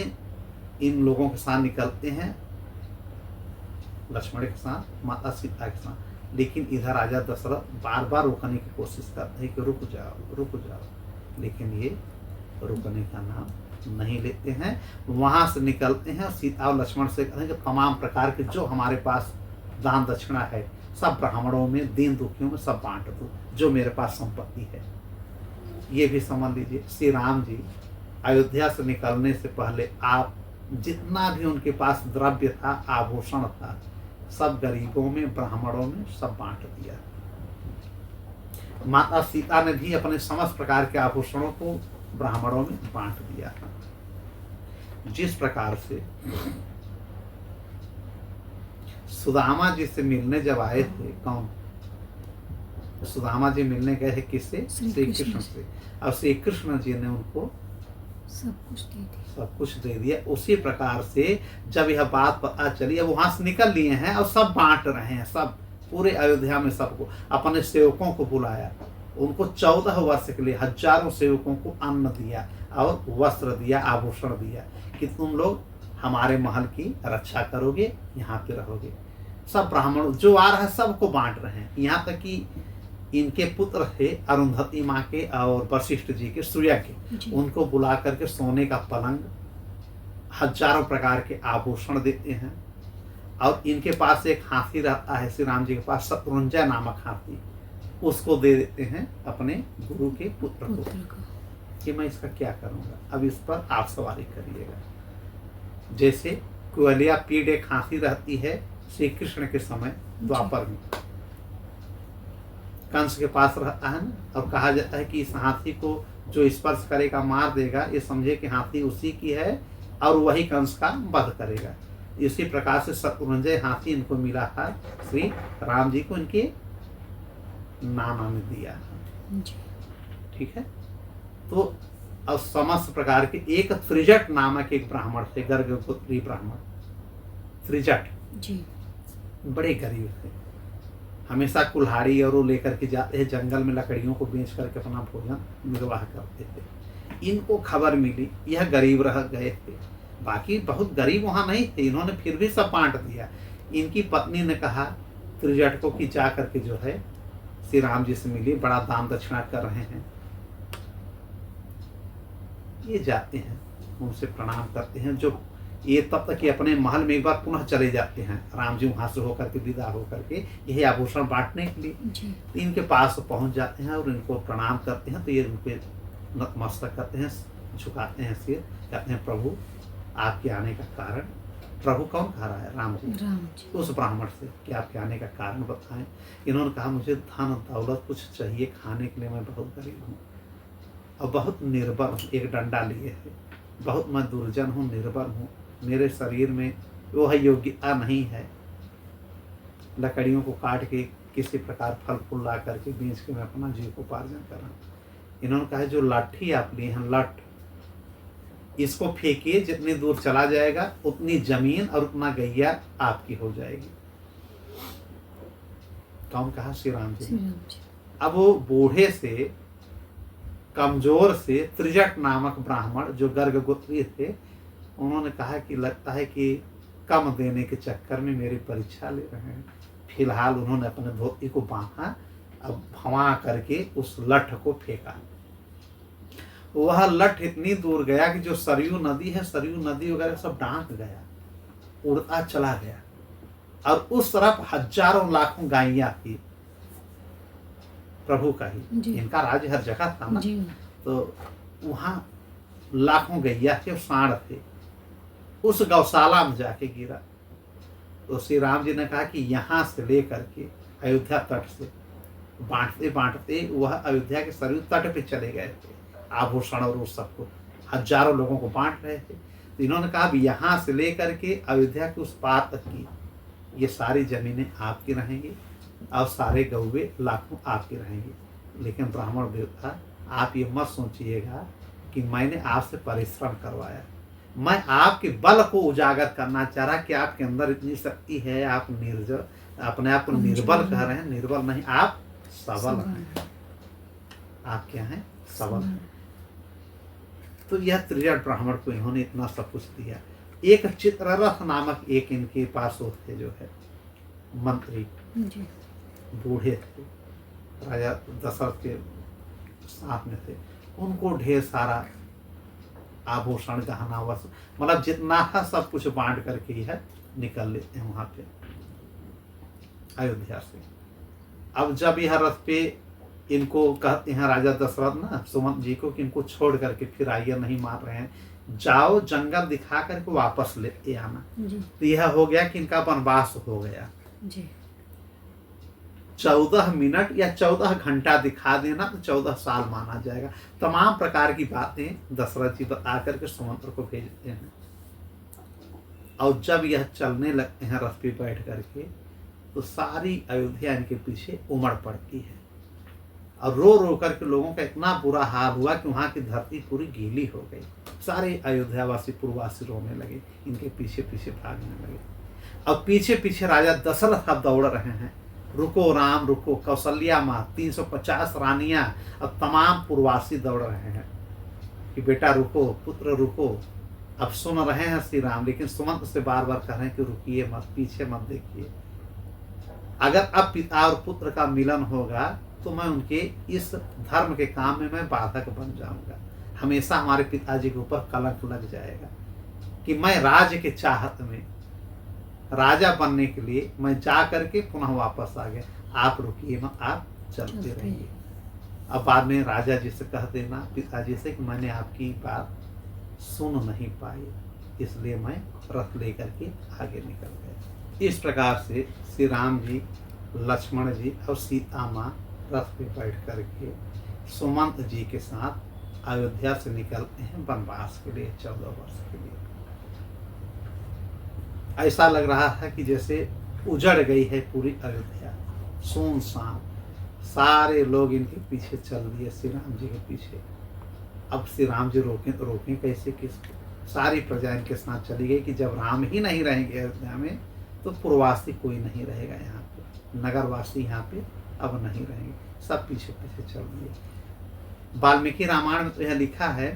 इन लोगों के साथ निकलते हैं, लक्ष्मण के साथ, माता सीता के साथ। लेकिन इधर राजा दशरथ बार बार रोकने की कोशिश करते हैं कि रुक जाओ रुक जाओ, लेकिन ये रुकने का नाम नहीं लेते हैं। वहाँ से निकलते हैं, सीता और लक्ष्मण से कहते हैं कि तमाम प्रकार के जो हमारे पास दान दक्षिणा है सब ब्राह्मणों में, दीन दुखियों में सब बांट दो, जो मेरे पास संपत्ति है। ये भी समझ लीजिए, श्री राम जी अयोध्या से निकलने से पहले आप जितना भी उनके पास द्रव्य था, आभूषण था, सब गरीबों में, ब्राह्मणों में सब बांट दिया। माता सीता ने भी अपने समस्त प्रकार के आभूषणों को ब्राह्मणों में बांट दिया। जिस प्रकार से सुदामा जी से मिलने जब आए थे, कौन? सुदामा जी मिलने गए थे किससे? श्री कृष्ण से। और श्री कृष्ण जी ने उनको सब कुछ दे दिया। उसी प्रकार से जब यह बात पता चली, अब वहां से निकल लिए हैं और सब बांट रहे हैं, सब पूरे अयोध्या में सबको, अपने सेवकों को बुलाया, उनको 14 वर्ष के लिए हजारों सेवकों को अन्न दिया और वस्त्र दिया, आभूषण दिया कि तुम लोग हमारे महल की रक्षा करोगे, यहाँ पे रहोगे। सब ब्राह्मण जो आ रहा है सबको बांट रहे हैं। यहाँ तक कि इनके पुत्र थे अरुंधति माँ के और वशिष्ठ जी के, सूर्या के, उनको बुला करके सोने का पलंग, हजारों प्रकार के आभूषण देते हैं। और इनके पास एक हाथी रहता है श्री राम जी के पास, शत्रुंजय नामक हाथी, उसको दे देते हैं अपने गुरु के पुत्र को कि मैं इसका क्या करूँगा, अब इस पर आप सवारी करिएगा। जैसे कुअलिया पीड़ एक हाथी रहती है श्री कृष्ण के समय द्वापर में, कंस के पास रहता है ना, और कहा जाता है कि इस हाथी को जो स्पर्श करेगा मार देगा, ये समझे कि हाथी उसी की है और वही कंस का वध करेगा। इसी प्रकार से शत्रुंजय हाथी इनको मिला था, श्री राम जी को इनके नाना में दिया। ठीक है। तो अब समस्त प्रकार के, एक त्रिजट नामक एक ब्राह्मण थे, गर्गपुत्री ब्राह्मण, त्रिजट जी, बड़े गरीब थे, हमेशा कुल्हाड़ी और वो लेकर के जाते हैं, जंगल में लकड़ियों को बेच करके अपना भोजन निर्वाह करते थे। इनको खबर मिली यह गरीब रह गए थे, बाकी बहुत गरीब वहाँ नहीं थे, इन्होंने फिर भी सब बांट दिया। इनकी पत्नी ने कहा त्रिजट को कि जा करके जो है श्री राम जी से मिली, बड़ा दान दक्षिणा कर रहे हैं। ये जाते हैं, उनसे प्रणाम करते हैं, जो ये तब तक कि अपने महल में एक बार पुनः चले जाते हैं, राम जी वहां से होकर के विदा होकर के यही आभूषण बांटने के लिए। इनके पास पहुंच जाते हैं और इनको प्रणाम करते हैं, तो ये उनके नतमस्तक करते हैं, झुकाते हैं सिर, कहते हैं प्रभु आपके आने का कारण। प्रभु कौन कह रहा है? राम जी। उस ब्राह्मण से कि आपके आने का कारण बताएं। इन्होंने कहा मुझे धन दौलत कुछ चाहिए, खाने के लिए मैं बहुत गरीब हूँ और बहुत निर्बल हूँ, एक डंडा लिए है, बहुत मैं दुर्जन हूँ, निर्बल हूँ, मेरे शरीर में वह योग्यता नहीं है लकड़ियों को काट के किसी प्रकार फल फूल ला करके बेच के मैं अपना जीविकोपार्जन कर रहा हूँ। इन्होंने कहा जो लाठी आप लिए हैं, लठ, इसको फेंकिए, जितनी दूर चला जाएगा उतनी जमीन और उतना गैया आपकी हो जाएगी। कौन कहा? श्री राम जी। अब वो बूढ़े से, कमजोर से त्रिजट नामक ब्राह्मण जो गर्गगोत्री थे, उन्होंने कहा कि लगता है कि कम देने के चक्कर में मेरी परीक्षा ले रहे हैं। फिलहाल उन्होंने अपने धोती को बांधा, अब भवा करके उस लठ को फेंका। वह लठ इतनी दूर गया कि जो सरयू नदी है, सरयू नदी वगैरह सब ढांक गया, उड़ता चला गया। और उस तरफ हजारों लाखों गायियां थी, प्रभु का ही, इनका राज्य हर जगह था ना, तो वहां लाखों गैया थे और सांड थे। उस गौशाला में जाके गिरा। तो श्री राम जी ने कहा कि यहाँ से लेकर के अयोध्या तट से बांटते बांटते वह अयोध्या के सरयू तट पे चले गए थे, आभूषण और उस सबको हजारों लोगों को बांट रहे थे। तो इन्होंने कहा अब यहाँ से लेकर के अयोध्या के उस पार तक की ये सारी जमीनें आपकी रहेंगी और सारे गौवे लाखों आपके रहेंगे। लेकिन ब्राह्मण देवता आप ये मत सोचिएगा कि मैंने आपसे परिश्रम करवाया, मैं आपके बल को उजागर करना चाह रहा कि आपके अंदर इतनी शक्ति है, आप निर्जल, अपने आप को निर्बल कह रहे हैं। निर्बल नहीं, आप सबल हैं। आप क्या हैं? सबल हैं। तो यह त्रिजट ब्राह्मण को इन्होंने इतना सब कुछ दिया। एक चित्ररथ नामक एक इनके पास थे, जो है मंत्री, बूढ़े थे, राजा दशरथ के साथ में थे, उनको ढेर सारा आभूषण गहना वस्त्र, मतलब जितना है सब कुछ बांट करके यह निकल लेते हैं वहां पे अयोध्या से। अब जब यह रथ पे इनको कहते हैं राजा दशरथ ना सुमंत जी को कि इनको छोड़ करके फिर आइए, नहीं मार रहे हैं, जाओ जंगल दिखा करके वापस ले आना। जी तो यह हो गया कि इनका वनवास हो गया। जी 14 मिनट या 14 घंटा दिखा देना तो 14 साल माना जाएगा। तमाम प्रकार की बातें दशरथ जी बता करके सुमंत्र को भेजते हैं। और जब यह चलने लगते हैं रथ पे बैठ करके, तो सारी अयोध्या इनके पीछे उमड़ पड़ती है और रो रो करके लोगों का इतना बुरा हाल हुआ कि वहां की धरती पूरी गीली हो गई। सारे अयोध्यावासी पूर्ववासी रोने लगे, इनके पीछे पीछे भागने लगे। अब पीछे पीछे राजा दशरथ अब दौड़ रहे हैं, रुको राम रुको, कौशल्या माँ, 350 रानियां, अब तमाम पूर्ववासी दौड़ रहे हैं कि बेटा रुको, पुत्र रुको। अब सुन रहे हैं श्री राम, लेकिन सुमंत से बार बार कह रहे हैं कि रुकिए मत, पीछे मत देखिए। अगर अब पिता और पुत्र का मिलन होगा तो मैं उनके इस धर्म के काम में मैं बाधक बन जाऊंगा, हमेशा हमारे पिताजी के ऊपर कलंक लग जाएगा कि मैं राज्य के चाहत में राजा बनने के लिए मैं जा करके पुनः वापस आ गया। आप रुकिए मत, आप चलते रहिए। अब बाद में राजा जी से कह देना पिताजी से कि मैंने आपकी बात सुन नहीं पाई, इसलिए मैं रथ लेकर के आगे निकल गया। इस प्रकार से श्री राम जी, लक्ष्मण जी और सीता माँ रथ पे बैठ करके सुमंत जी के साथ अयोध्या से निकलते हैं वनवास के लिए 14 वर्ष के लिए। ऐसा लग रहा था कि जैसे उजड़ गई है पूरी अयोध्या, सुनसान, सारे लोग इनके पीछे चल दिए श्री राम जी के पीछे। अब श्री राम जी रोकें तो रोकें कैसे किसको? सारी प्रजा इनके साथ चली गई कि जब राम ही नहीं रहेंगे अयोध्या में तो पूर्ववासी कोई नहीं रहेगा यहाँ पे, नगरवासी यहाँ पे अब नहीं रहेंगे, सब पीछे पीछे चल दिए। वाल्मीकि रामायण में तो यह लिखा है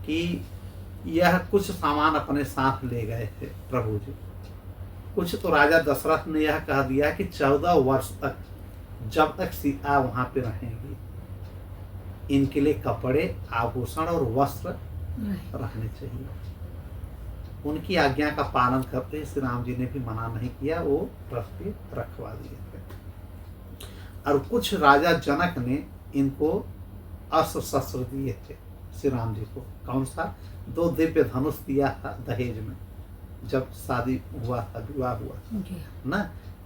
कि यह कुछ सामान अपने साथ ले गए थे प्रभु जी, कुछ तो राजा दशरथ ने यह कह दिया कि 14 वर्ष तक जब तक सीता वहां पे रहेंगी इनके लिए कपड़े, आभूषण और वस्त्र रहने चाहिए। उनकी आज्ञा का पालन करते श्री राम जी ने भी मना नहीं किया, वो रथ पे रखवा दिए थे। और कुछ राजा जनक ने इनको अस्त्र शस्त्र दिए थे श्री राम जी को। कौन सा? 2 दिव्य धनुष दिया था दहेज में, जब शादी हुआ था, विवाह हुआ था ना,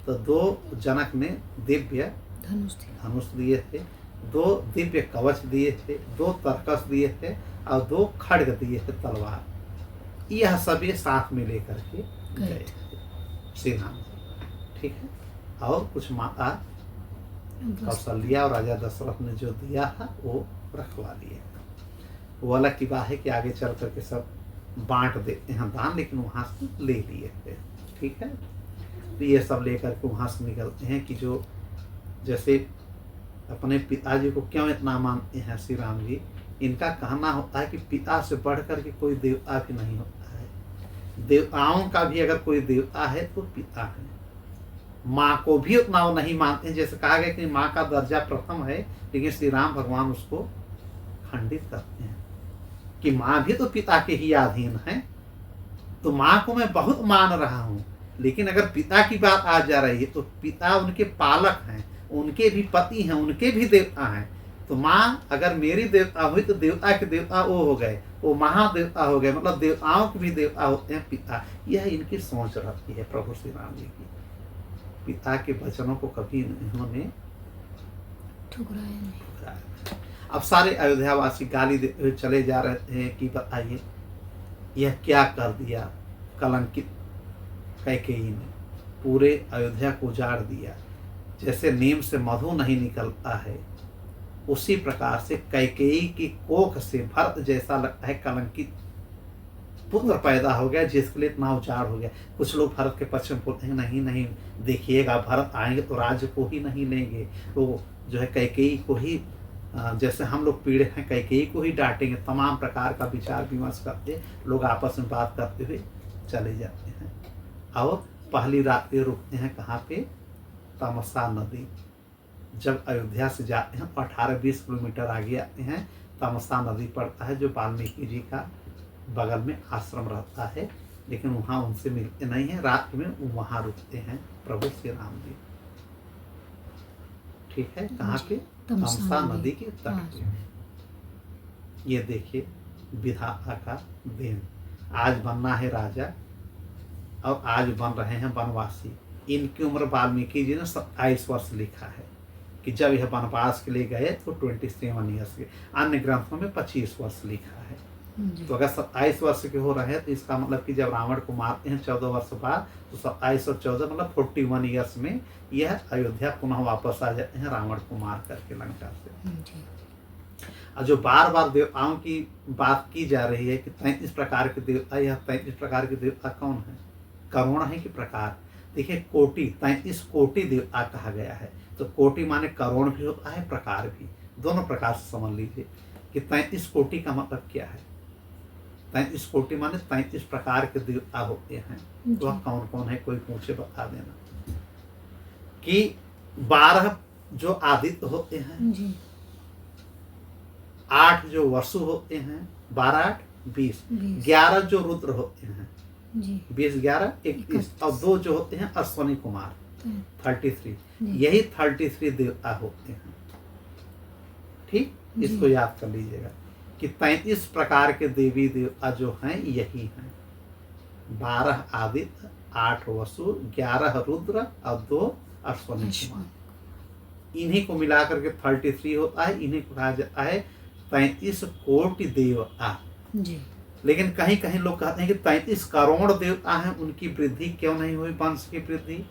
तो 2 जनक ने दिव्य धनुष दिए थे, 2 दिव्य कवच दिए थे, 2 तरकस दिए थे और 2 खड्ग दिए थे, तलवार। यह सभी साथ में लेकर के गए थे श्री राम जी, ठीक है। और कुछ माता कौशल्या और राजा दशरथ ने जो दिया था वो रखवा लिए। वो अलग की बात है कि आगे चल करके सब बांट देते हैं दान, लेकिन वहां से ले लिए थे, ठीक है। तो ये सब लेकर के वहां से निकलते हैं कि जो जैसे अपने पिताजी को क्यों इतना मानते हैं श्री राम जी, इनका कहना होता है कि पिता से बढ़ करके कोई देवता भी नहीं होता है। देवताओं का भी अगर कोई देवता है तो पिता है। माँ को भी उतना वो नहीं मानते हैं, जैसे कहा गया कि माँ का दर्जा प्रथम है, लेकिन श्री राम भगवान उसको खंडित करते हैं कि माँ भी तो पिता के ही अधीन है। तो माँ को मैं बहुत मान रहा हूँ, लेकिन अगर पिता की बात आ जा रही है तो पिता उनके पालक हैं, उनके भी पति हैं, उनके भी देवता हैं। तो माँ अगर मेरी देवता हुई तो देवता के देवता वो हो गए, वो महादेवता हो गए, मतलब देवताओं के भी देवता होते हैं पिता। यह इनकी सोच रहती है प्रभु श्री राम जी की। पिता के वचनों को कभी इन्होंने ठुकराया नहीं। अब सारे अयोध्यावासी गाली देते हुए चले जा रहे हैं कि बताइए यह क्या कर दिया कलंकित कैकेयी ने, पूरे अयोध्या को उजाड़ दिया। जैसे नीम से मधु नहीं निकलता है, उसी प्रकार से कैकेयी की कोख से भरत जैसा लगता है कलंकित पुत्र पैदा हो गया, जिसके लिए इतना उजाड़ हो गया। कुछ लोग भरत के पक्ष में बोलते हैं नहीं नहीं, देखिएगा भरत आएंगे तो राज्य को ही नहीं लेंगे, तो जो है कैकेयी को ही, जैसे हम लोग पीड़े हैं कैकेयी को ही डांटेंगे। तमाम प्रकार का विचार विमर्श करते लोग आपस में बात करते हुए चले जाते हैं। और पहली रात पे रुकते हैं कहाँ पे? तमसा नदी। जब अयोध्या से जाते हैं तो 18-20 किलोमीटर आगे आते हैं, तमसा नदी पड़ता है, जो वाल्मीकि जी का बगल में आश्रम रहता है, लेकिन वहाँ उनसे मिलते नहीं हैं, रात में वहाँ रुकते हैं प्रभु श्री राम जी। ठीक है, कहाँ पे? तमसा नदी के तट पे। ये देखिए विधाता का देन। आज बनना है राजा और आज बन रहे हैं वनवासी। इनकी उम्र वाल्मीकि जी ने 27 वर्ष लिखा है कि जब यह वनवास के लिए गए तो 27 ईयर्स के, अन्य ग्रंथों में 25 वर्ष लिखा है। तो अगर 27 वर्ष के हो रहे हैं तो इसका मतलब कि जब रावण को मारते हैं 14 वर्ष बाद, तो 27 और 14 मतलब 41 ईयर्स में यह अयोध्या पुनः वापस आ जाते हैं रावण को मार करके लंका से। और जो बार बार देवताओं की बात की जा रही है कि 33 प्रकार के देवता, यह 33 प्रकार के देवता कौन है? करोड़ है कि प्रकार? देखिए कोटि, 33 कोटि देवता कहा गया है। तो कोटि माने करोड़ भी होता है, प्रकार भी, दोनों प्रकार से समझ लीजिए कि 33 कोटि का मतलब क्या है। 33 कोटि माने 33 प्रकार के देवता होते हैं। तो वह कौन कौन है, कोई पूछे बता देना। कि 12 जो आदित्य होते हैं, 8 जो वसु होते हैं, 12 8 20, 11 जो रुद्र होते हैं, 20 11 21, और 2 जो होते हैं अश्वनी कुमार, 33। यही 33 देवता होते हैं। ठीक, इसको याद कर लीजिएगा कि 33 प्रकार के देवी देवता जो हैं यही हैं। 12 आदित्य, 8 वसु, 11 रुद्र और 2 अश्वनी कुमार। इन्हीं को मिलाकर के 33 होता है। इन्हीं को कहा जाता है 33 कोटि देवता। लेकिन कहीं कहीं लोग कहते हैं कि 33 करोड़ देवता हैं, उनकी वृद्धि क्यों नहीं हुई? वंश की वृद्धि,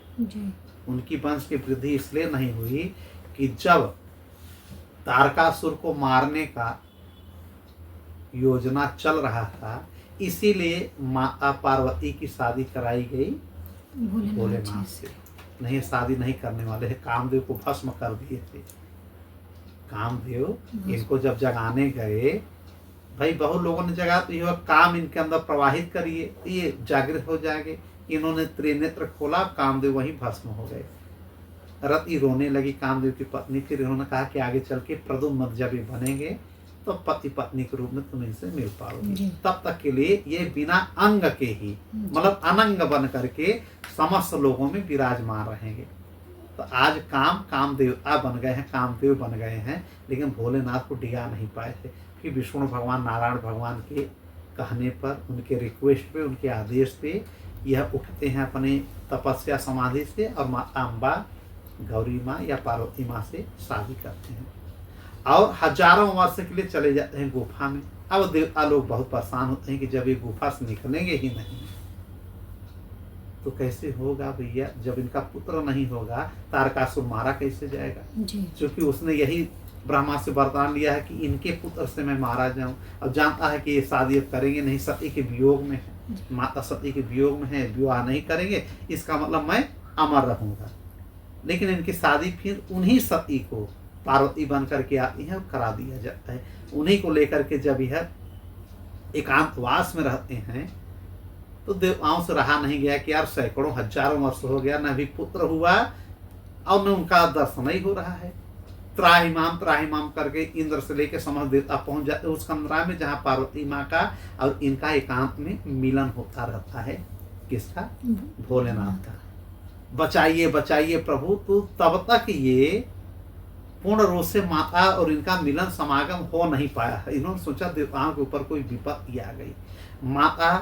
उनकी वंश की वृद्धि इसलिए नहीं हुई कि जब तारकासुर को मारने का योजना चल रहा था, इसीलिए माता पार्वती की शादी कराई गई भोलेनाथ से। नहीं, शादी नहीं करने वाले हैं, कामदेव को भस्म कर दिए थे। कामदेव इनको जब जगाने गए, भाई बहुत लोगों ने जगा, तो यह काम इनके अंदर प्रवाहित करिए, ये जागृत हो जाएंगे। इन्होंने त्रिनेत्र खोला, कामदेव वहीं भस्म हो गए। रति रोने लगी कामदेव की पत्नी। फिर इन्होंने कहा कि आगे चल के प्रद्युम्न जब ये बनेंगे तो पति पत्नी के रूप में तुम इनसे मिल पाओगे। तब तक के लिए ये बिना अंग के ही, मतलब अनंग बन करके समस्त लोगों में विराजमान रहेंगे। तो आज कामदेवता बन गए हैं, कामदेव बन गए हैं, लेकिन भोलेनाथ को डिगा नहीं पाए थे कि विष्णु भगवान, नारायण भगवान के कहने पर, उनके रिक्वेस्ट पे, उनके आदेश पे यह उठते हैं अपने तपस्या समाधि से और माता अम्बा, गौरी माँ या पार्वती माँ से शादी करते हैं और हजारों वर्ष के लिए चले जाते हैं गुफा में। अब देवता लोग बहुत परेशान होते हैं कि जब ये गुफा से निकलेंगे ही नहीं तो कैसे होगा भैया? जब इनका पुत्र नहीं होगा, तारकासुर मारा कैसे जाएगा? क्योंकि उसने यही ब्रह्मा से वरदान लिया है कि इनके पुत्र से मैं मारा जाऊं। अब जानता है कि ये शादी अब करेंगे नहीं, सती के वियोग में है, माता सती के वियोग में है, विवाह नहीं करेंगे, इसका मतलब मैं अमर रहूंगा। लेकिन इनकी शादी फिर उन्हीं सती को पार्वती बन करके आती है और करा दिया जाता है। उन्हीं को लेकर के जब यह एकांतवास में रहते हैं तो देवताओं से रहा नहीं गया कि यार सैकड़ों हजारों वर्ष हो गया, न भी पुत्र हुआ और न उनका दर्शन ही हो रहा है। त्राहिमाम करके इंद्र से लेकर समस्त देवता पहुंच जाते उस कमरा में जहाँ पार्वती माँ का और इनका एकांत में मिलन होता रहता है। किसका? भोलेनाथ का। बचाइए बचाइए प्रभु, तो तब तक ये पूर्ण रूप से माता और इनका मिलन समागम हो नहीं पाया है। इन्होंने सोचा देवताओं के ऊपर कोई विपत्ति आ गई। माता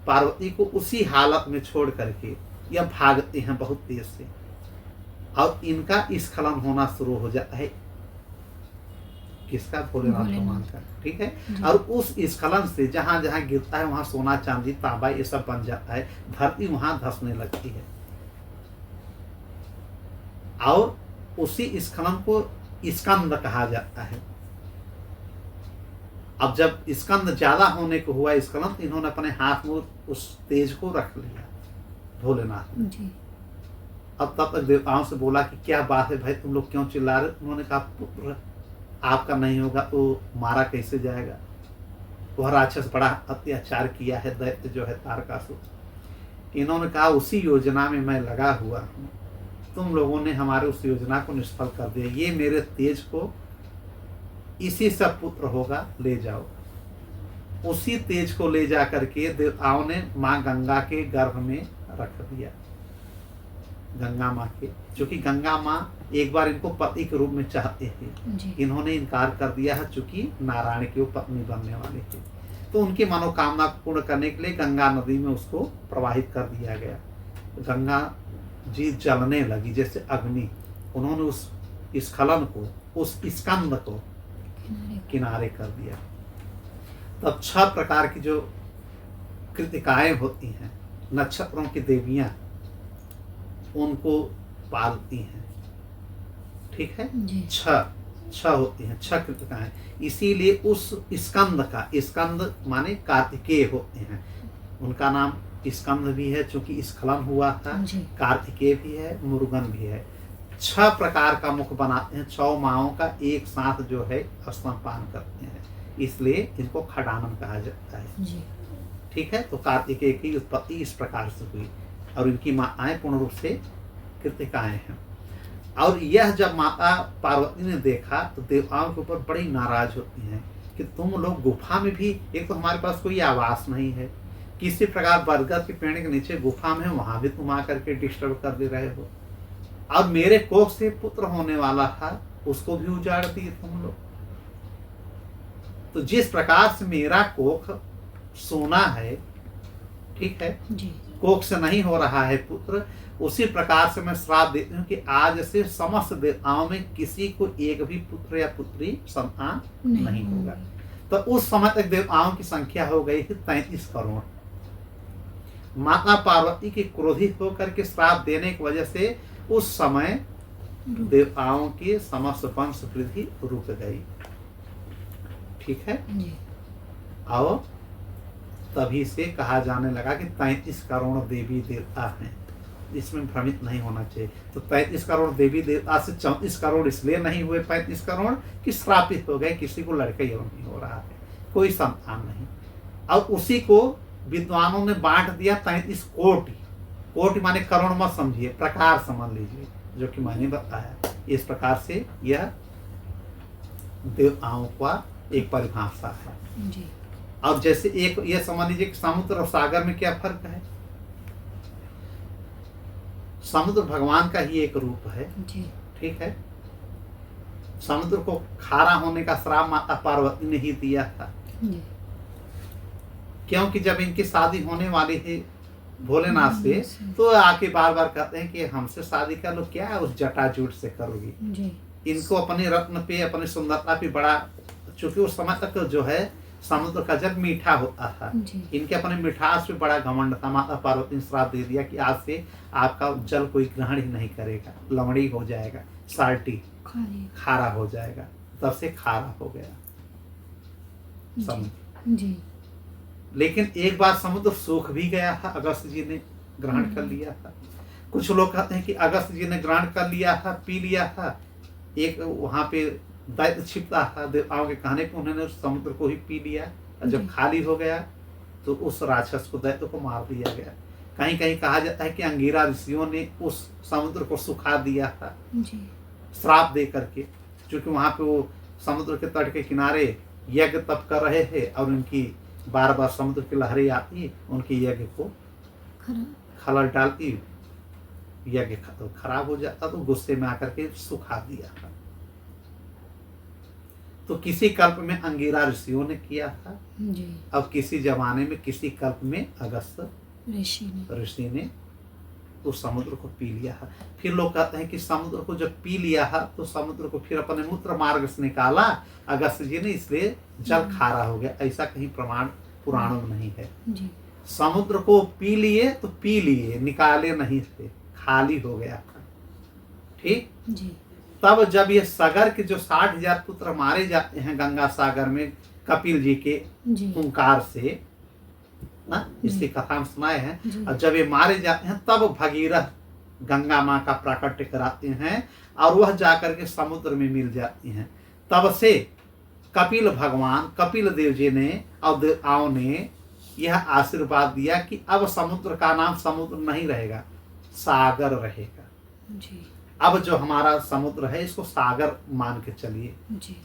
पार्वती को उसी हालत में छोड़ करके यह भागते हैं बहुत तेज से और इनका स्खलन होना शुरू हो जाता है। किसका? भोलेनाथ भगवान का। ठीक है, और उस स्खलन से जहां जहां गिरता है वहां सोना चांदी तांबा ये सब बन जाता है, धरती वहां धंसने लगती है और उसी स्खलन को स्कंद कहा जाता है। अब जब स्कंद ज्यादा होने को हुआ स्खलन, तो इन्होंने अपने हाथ में उस तेज को रख लिया भोलेनाथ ने। अब तब तक देवताओं से बोला कि क्या बात है भाई, तुम लोग क्यों चिल्ला रहे? उन्होंने कहा पुत्र आपका नहीं होगा तो मारा कैसे जाएगा? वह राक्षस बड़ा अत्याचार किया है, दैत्य जो है तारकासुर। इन्होंने कहा उसी योजना में मैं लगा हुआ हूँ, तुम लोगों ने हमारे उस योजना को निष्फल कर दिया। ये मेरे तेज को, इसी से पुत्र होगा, ले जाओ। उसी तेज को ले जा करके देवताओं ने माँ गंगा के गर्भ में रख दिया। गंगा माँ के, चूंकि गंगा माँ एक बार इनको पति के रूप में चाहते थे, जी इन्होंने इनकार कर दिया है, चूंकि नारायण की वो पत्नी बनने वाले थे। तो उनकी मनोकामना को पूर्ण करने के लिए गंगा नदी में उसको प्रवाहित कर दिया गया। गंगा जी जलने लगी जैसे अग्नि। उन्होंने उस स्खलन को, उस स्कंद को किनारे कर दिया। तब 6 प्रकार की जो कृतिकाएं होती हैं, नक्षत्रों की देवियां, उनको पालती हैं। ठीक है, जी 6 होती हैं, 6 कृतिकाएं। इसीलिए उस स्कंद का, स्कंद माने कार्तिकेय होते हैं, उनका नाम स्कंद भी है चूंकि स्खलन हुआ था, जी कार्तिकेय भी है, मुरुगन भी है। 6 प्रकार का मुख बनाते हैं, 6 माओं का एक साथ जो है स्तनपान करते हैं, इसलिए इनको खडानन कहा जाता है। जी ठीक है, तो कार्तिकेय की उत्पत्ति इस प्रकार से हुई और इनकी माताएं पूर्ण रूप से कृतिकाएं हैं। और यह जब माता पार्वती ने देखा तो देवताओं के ऊपर बड़ी नाराज होती हैं कि तुम लोग गुफा में भी, एक तो हमारे पास कोई आवास नहीं है, किसी प्रकार बरगद के पेड़ के नीचे गुफा में वहां भी तुम आकर के डिस्टर्ब कर दे रहे हो, और मेरे कोख से पुत्र होने वाला था उसको भी उजाड़ दिए तुम लोग। तो जिस प्रकार से मेरा कोख सोना है, ठीक है, जी कोख से नहीं हो रहा है पुत्र, उसी प्रकार से मैं श्राप देती हूँ कि आज से समस्त देवताओं में किसी को एक भी पुत्र या पुत्री संतान नहीं होगा। तो उस समय तक देवताओं की संख्या हो गई थी 33 करोड़। माता पार्वती की क्रोधित होकर के श्राप देने की वजह से उस समय देवताओं की समस्त वंश वृद्धि रुक गई। ठीक है, जी और तभी से कहा जाने लगा कि 33 करोड़ देवी देवता हैं। इसमें भ्रमित नहीं होना चाहिए। तो 33 करोड़ देवी देवता से 34 करोड़ इसलिए नहीं हुए 35 करोड़ कि श्रापित हो गए, किसी को लड़का एवं नहीं हो रहा है, कोई संतान नहीं। और उसी को विद्वानों ने बांट दिया 33 कोटि। कोटि माने करोड़ मत समझिए, प्रकार समझ लीजिए, जो कि मैंने बताया। इस प्रकार से यह देवताओं का एक परिभाषा है। जी अब जैसे एक यह समझ लीजिए कि समुद्र और सागर में क्या फर्क है। समुद्र भगवान का ही एक रूप है, जी ठीक है। समुद्र को खारा होने का श्राप माता पार्वती ने ही दिया था, जी क्योंकि जब इनकी शादी होने वाली थी भोलेनाथ से, तो आके बार बार कहते हैं कि हमसे शादी कर लो, क्या उस जटाजूट से करोगी। जी इनको अपने रत्न पे, अपनी सुंदरता पे बड़ा, चूंकि उस समय तक जो है समुद्र का जल मीठा होता था, जी इनके अपने मिठास पे बड़ा घमंड था। माता पार्वती ने श्राप दे दिया कि आज से आपका जल कोई ग्रहण ही नहीं करेगा, लवड़ी हो जाएगा, साल्टी, खाली खारा हो जाएगा। तब से खारा हो गया समुद्र। जी लेकिन एक बार समुद्र सूख भी गया था, अगस्त जी ने ग्रहण कर लिया था। कुछ लोग कहते हैं कि अगस्त जी ने ग्रहण कर लिया था, पी लिया था। एक वहां पे दैत्य छिपता था, देवताओं के कहने पे उन्होंने उस समुद्र को ही पी लिया, और जब जी। खाली हो गया तो उस राक्षस को, दैत्य को मार दिया गया। कहीं कहीं कहा जाता है कि अंगिरा ऋषियों ने उस समुद्र को सुखा दिया था जी श्राप दे करके, क्योंकि वहां पे वो समुद्र के तट के किनारे यज्ञ तप कर रहे थे और उनकी बार बार समुद्र की लहरें आती, उनके यज्ञ को खलल डालती, यज्ञ खराब हो जाता, तो गुस्से में आकर के सुखा दिया था। तो किसी कल्प में अंगिरा ऋषियों ने किया था, जी अब किसी जमाने में, किसी कल्प में अगस्त ऋषि ने उस समुद्र को पी लिया है। फिर लोग कहते हैं कि समुद्र को जब पी लिया है तो समुद्र को फिर अपने मूत्र मार्ग से निकाला अगस्त जी ने, इसलिए जल खारा हो गया। ऐसा कहीं प्रमाण पुराणों में नहीं है। जी समुद्र को पी लिए तो पी लिए, निकाले नहीं थे, खाली हो गया था। ठीक, जी तब जब ये सागर के जो 60,000 पुत्र मारे जाते हैं गंगा सागर में कपिल जी के जी हुंकार से, ना, इसकी कथा हम सुनाए हैं। जी और जब ये मारे जाते हैं तब भगीरथ गंगा माँ का प्राकट्य कराते हैं और वह जाकर के समुद्र में मिल जाती हैं। तब से कपिल भगवान, कपिल देव जी ने और देवताओं ने यह आशीर्वाद दिया कि अब समुद्र का नाम समुद्र नहीं रहेगा, सागर रहेगा। जी अब जो हमारा समुद्र है इसको सागर मान के चलिए। जी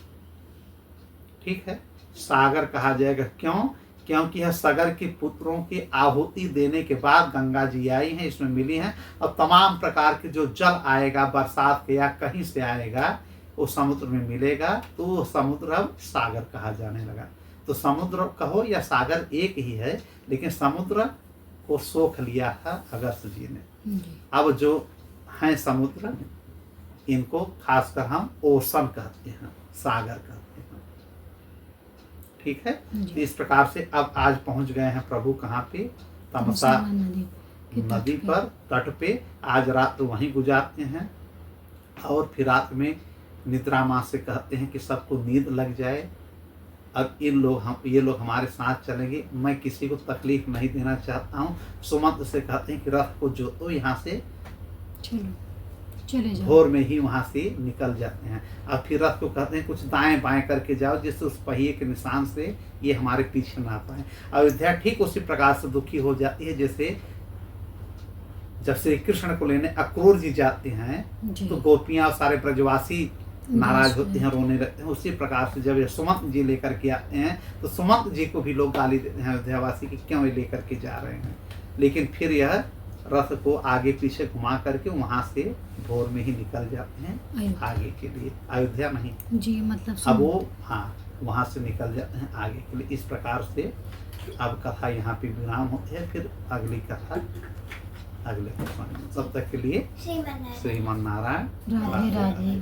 ठीक है, सागर कहा जाएगा। क्यों क्योंकि यह सगर के पुत्रों की आहुति देने के बाद गंगा जी आई हैं, इसमें मिली हैं, और तमाम प्रकार के जो जल आएगा बरसात के या कहीं से आएगा वो समुद्र में मिलेगा, तो वो समुद्र अब सागर कहा जाने लगा। तो समुद्र कहो या सागर एक ही है, लेकिन समुद्र को सोख लिया था अगस्त जी ने। जी अब जो हैं समुद्र, इनको खासकर हम ओशन कहते हैं, सागर कहते हैं। ठीक है। तो जी इस प्रकार से अब आज पहुंच गए हैं प्रभु कहाँ पे, तमसा नदी के तट नदी पे। पर, तट पे। आज रात वहीं गुजारते हैं और फिर रात में निद्रा माँ से कहते हैं कि सबको नींद लग जाए। अब ये लोग हमारे साथ चलेंगे, मैं किसी को तकलीफ नहीं देना चाहता हूँ। सुमंत से कहते हैं कि रथ को जोतो, यहाँ से चलो चले जाओ। भोर में ही वहां से निकल जाते हैं। अब फिर रथ को कहते हैं कुछ दाएं बाएं करके जाओ, जिससे उस पहिए के निशान से ये हमारे पीछे ना पाए। अयोध्या ठीक उसी प्रकार से दुखी हो जाती है जैसे जब श्री कृष्ण को लेने अक्रूर जी जाते हैं जी तो गोपियां और सारे ब्रजवासी नाराज होते हैं, रोने लगते हैं। उसी प्रकार से जब ये सुमंत जी लेकर के आते हैं तो सुमंत जी को भी लोग गाली देते हैं अयोध्यावासी कि क्यों ये लेकर के जा रहे हैं। लेकिन फिर यह रथ को आगे पीछे घुमा करके वहां से भोर में ही निकल जाते हैं अयोध्या। आगे के लिए। अयोध्या नहीं, जी मतलब अब वो हाँ वहां से निकल जाते हैं आगे के लिए। इस प्रकार से अब कथा यहाँ पे विराम होती है, फिर अगली कथा अगले कथा में। तब तक के लिए श्रीमन श्रीमन नारायण राधे राधे।